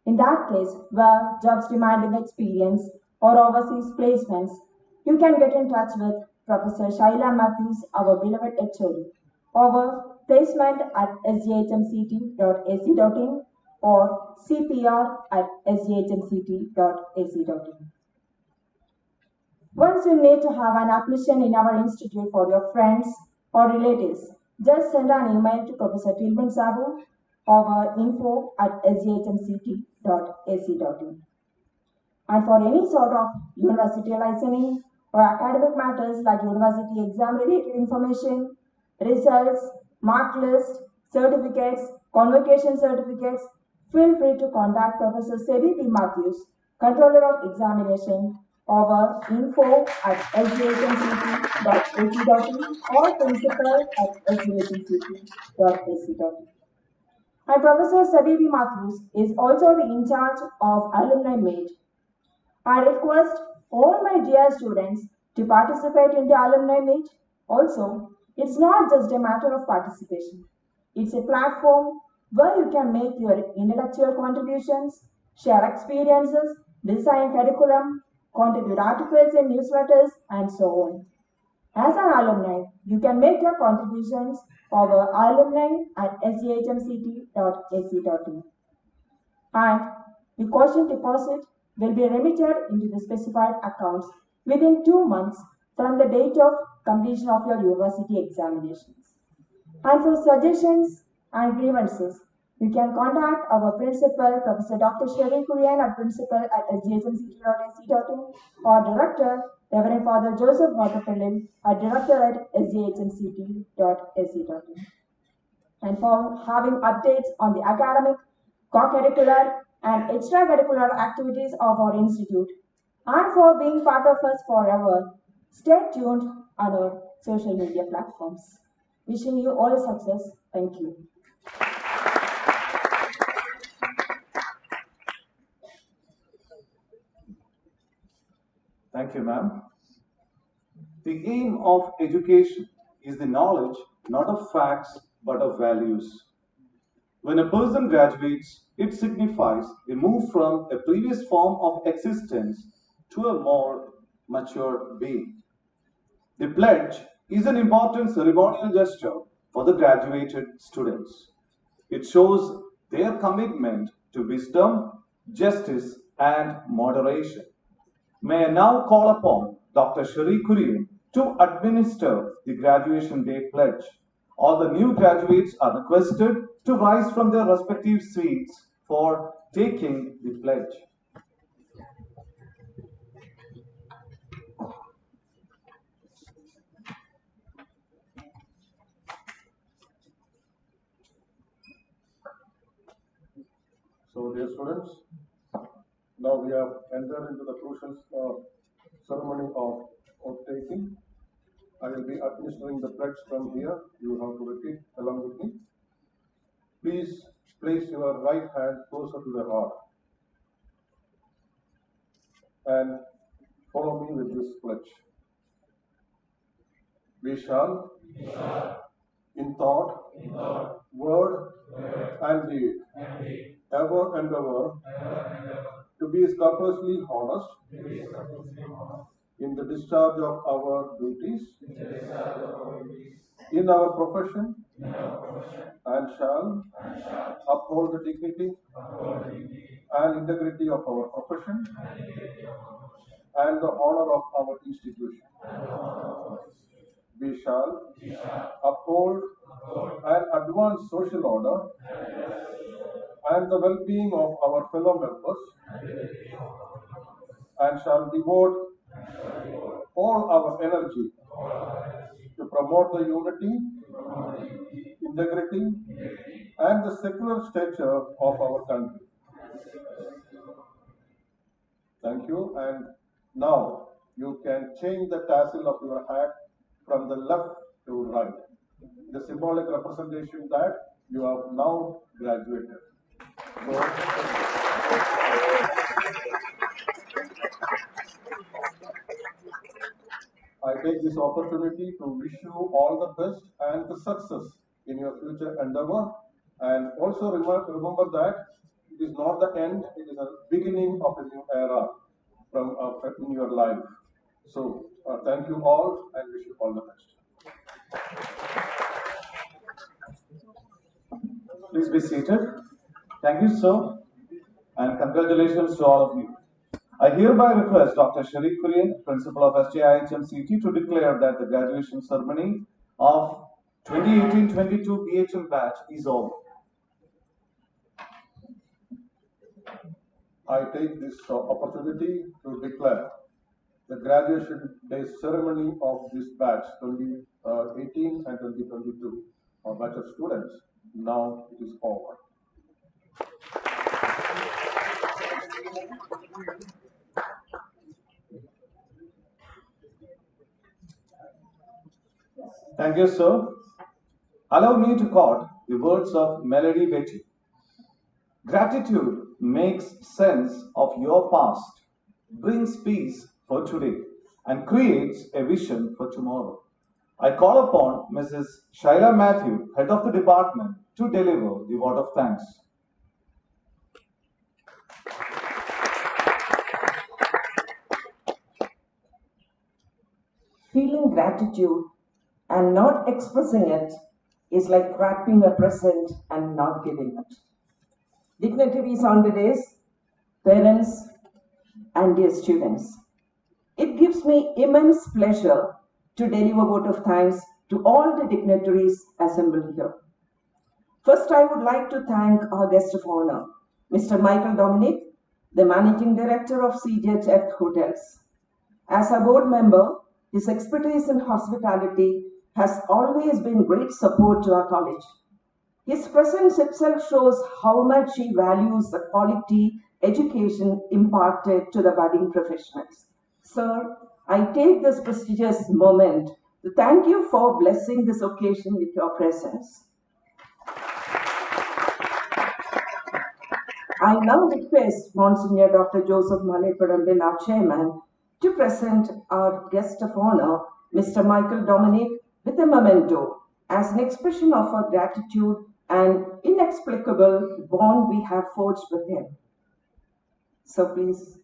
S14: in that case, where jobs demanding experience or overseas placements, you can get in touch with Professor Shaila Matthews, our beloved HOD, over placement at sjhmct.ac.in or cpr@sjhmct.ac.in. Once you need to have an admission in our institute for your friends or relatives, just send an email to Professor Tilman Sabu over info@sjhmct.ac.in. And for any sort of university licensing or academic matters like university exam related information, results, mark list, certificates, convocation certificates, feel free to contact Professor Sebi P. Matthews, Controller of Examination, over info@sjhmct.ac.in or principal@sjhmct.ac.in. And Professor Sabibi Matthews is also the in charge of Alumni Meet. I request all my dear students to participate in the Alumni Meet. Also, it's not just a matter of participation. It's a platform where you can make your intellectual contributions, share experiences, design curriculum, contribute articles in newsletters, and so on. As an alumni, you can make your contributions over alumni@sjhmct.ac.in. And the quotient deposit will be remitted into the specified accounts within 2 months from the date of completion of your university examinations. And for suggestions and grievances, you can contact our principal, Professor Dr. Sherry Kurian, at principal@sjhmct.ac.in, or Director, Reverend Father Joseph Waterpillin, at director@sjhmct.ac.in. And for having updates on the academic, co-curricular, and extracurricular activities of our institute, and for being part of us forever, stay tuned on our social media platforms. Wishing you all success. Thank you.
S1: Thank you, ma'am. The aim of education is the knowledge not of facts but of values. When a person graduates, it signifies a move from a previous form of existence to a more mature being. The pledge is an important ceremonial gesture for the graduated students. It shows their commitment to wisdom, justice, and moderation. May I now call upon Dr. Shri Kurian to administer the graduation day pledge. All the new graduates are requested to rise from their respective seats for taking the pledge.
S3: So, dear students, now we have entered into the crucial ceremony of oath taking. I will be administering the pledge from here. You have to repeat along with me. Please place your right hand closer to the heart. and follow me with this pledge. We shall, in thought, word, and deed, ever endeavor to be scrupulously honest in the discharge of our duties in our profession, and shall uphold the dignity and integrity of our profession and the honor of our institution. We shall uphold and advance social order and the well-being of our fellow members, and shall devote all our energy to promote the unity, integrity, and the secular stature of our country. Thank you. And now you can change the tassel of your hat from the left to right. The symbolic representation that you have now graduated. So, I take this opportunity to wish you all the best and the success in your future endeavor. And also remember that it is not the end, it is a beginning of a new era in your life. So thank you all and wish you all the best.
S1: Please be seated. Thank you, sir, and congratulations to all of you. I hereby request Dr. Sharif Kurian, Principal of SJIHMCT, to declare that the graduation ceremony of 2018-22 BHM batch is over.
S3: I take this opportunity to declare the graduation day ceremony of this batch 2018 and 2022 batch of students. Now it is over.
S1: Thank you, sir. Allow me to quote the words of Melody Beatty. Gratitude makes sense of your past, brings peace for today, and creates a vision for tomorrow. I call upon Mrs. Shaila Matthew, Head of the Department, to deliver the word of thanks.
S5: Feeling gratitude and not expressing it is like wrapping a present and not giving it. Dignitaries on the days, parents, and dear students, it gives me immense pleasure to deliver vote of thanks to all the dignitaries assembled here. First, I would like to thank our guest of honor, Mr. Michael Dominic, the Managing Director of CGHF Hotels. As a board member, his expertise in hospitality has always been great support to our college. His presence itself shows how much he values the quality education imparted to the budding professionals. Sir, I take this prestigious moment to thank you for blessing this occasion with your presence. I now request Monsignor Dr. Joseph Maleparambin, our chairman, to present our guest of honor, Mr. Michael Dominic, with a memento as an expression of our gratitude and inexplicable bond we have forged with him. So please.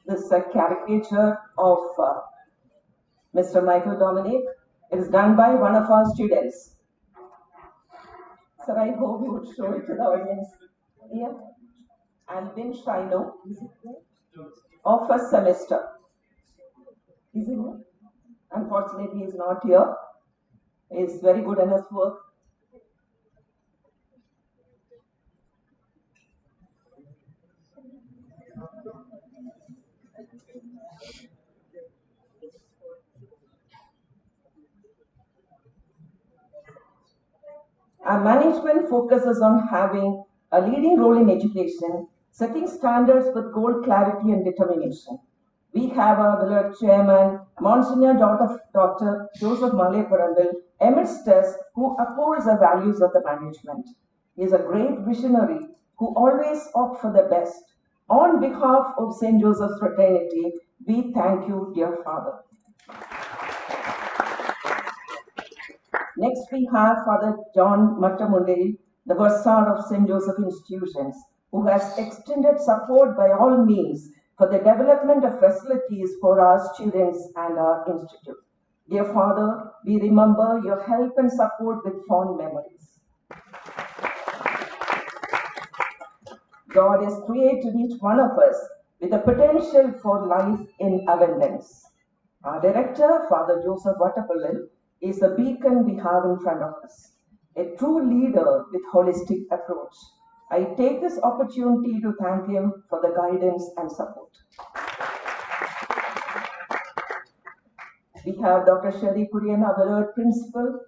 S5: This is a caricature of Mr. Michael Dominic. It is done by one of our students. Sir, I hope you would show it to the audience. Yeah. Alvin Shino, of first semester. Is he here? Unfortunately, he is not here. He is very good in his work. Our management focuses on having a leading role in education, setting standards with goal clarity and determination. We have our beloved chairman, Monsignor Dr. Joseph Maleparambil, amidst us, who upholds the values of the management. He is a great visionary who always opts for the best. On behalf of St. Joseph's Fraternity, we thank you, dear Father. Next, we have Father John Mattamunde, the bursar of St. Joseph Institutions, who has extended support by all means for the development of facilities for our students and our institute. Dear Father, we remember your help and support with fond memories. God has created each one of us with a potential for life in abundance. Our director, Father Joseph Vattapallil, is a beacon we have in front of us, a true leader with holistic approach. I take this opportunity to thank him for the guidance and support. We have Dr. Sherry Kurian, our beloved principal.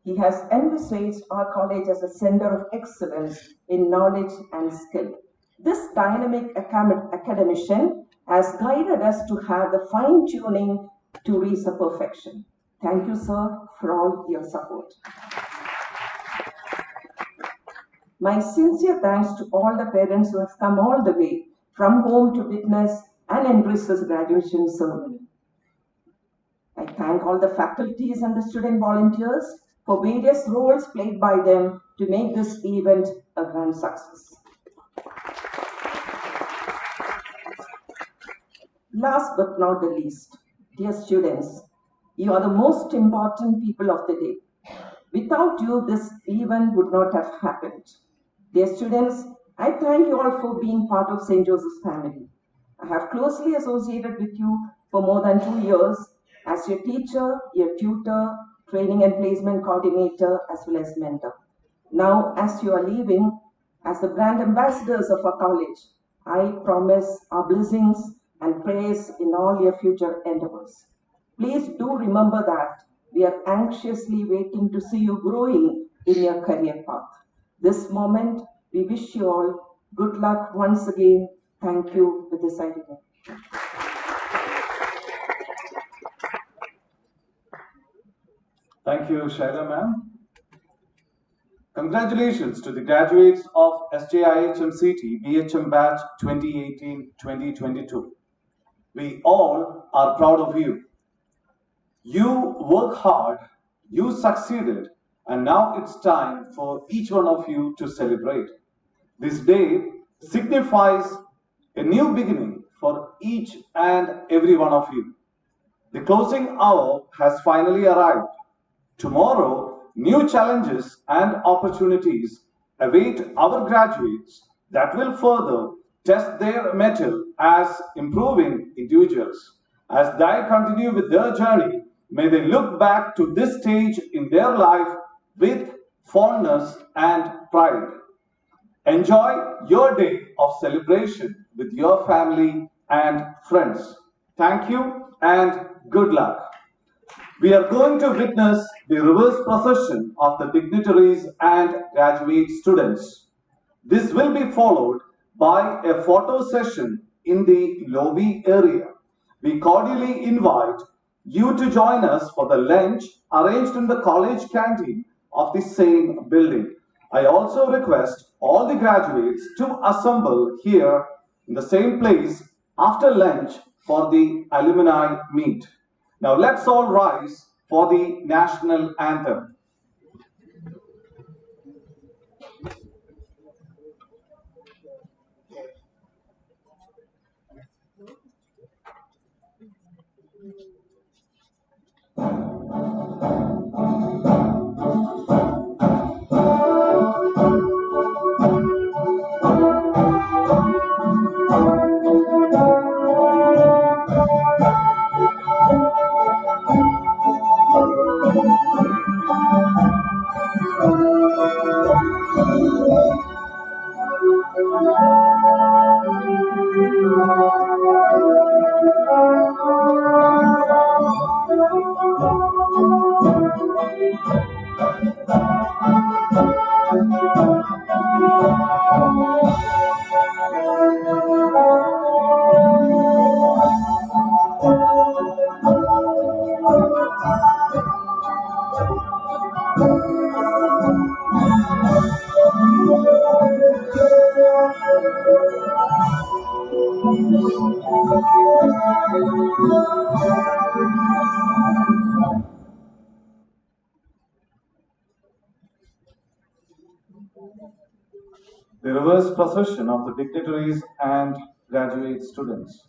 S5: He has envisaged our college as a center of excellence in knowledge and skill. This dynamic academician has guided us to have the fine-tuning to reach a perfection. Thank you, sir, for all your support. My sincere thanks to all the parents who have come all the way from home to witness and embrace this graduation ceremony. I thank all the faculties and the student volunteers for various roles played by them to make this event a grand success. Last but not the least, dear students, you are the most important people of the day. Without you, this event would not have happened. Dear students, I thank you all for being part of St. Joseph's family. I have closely associated with you for more than 2 years as your teacher, your tutor, training and placement coordinator, as well as mentor. Now, as you are leaving, as the brand ambassadors of our college, I promise our blessings and prayers in all your future endeavors. Please do remember that we are anxiously waiting to see you growing in your career path. This moment, we wish you all good luck once again. Thank you for this idea.
S1: Thank you, Shaila ma'am. Congratulations to the graduates of SJIHMCT BHM Batch 2018-2022. We all are proud of you. You work hard, you succeeded, and now it's time for each one of you to celebrate. This day signifies a new beginning for each and every one of you. The closing hour has finally arrived. Tomorrow, new challenges and opportunities await our graduates that will further test their mettle as improving individuals. As they continue with their journey, may they look back to this stage in their life with fondness and pride. Enjoy your day of celebration with your family and friends. Thank you and good luck. We are going to witness the reverse procession of the dignitaries and graduate students. This will be followed by a photo session in the lobby area. We cordially invite you to join us for the lunch arranged in the college canteen of the same building. I also request all the graduates to assemble here in the same place after lunch for the alumni meet. Now let's all rise for the national anthem. The reverse procession of the dignitaries and graduate students.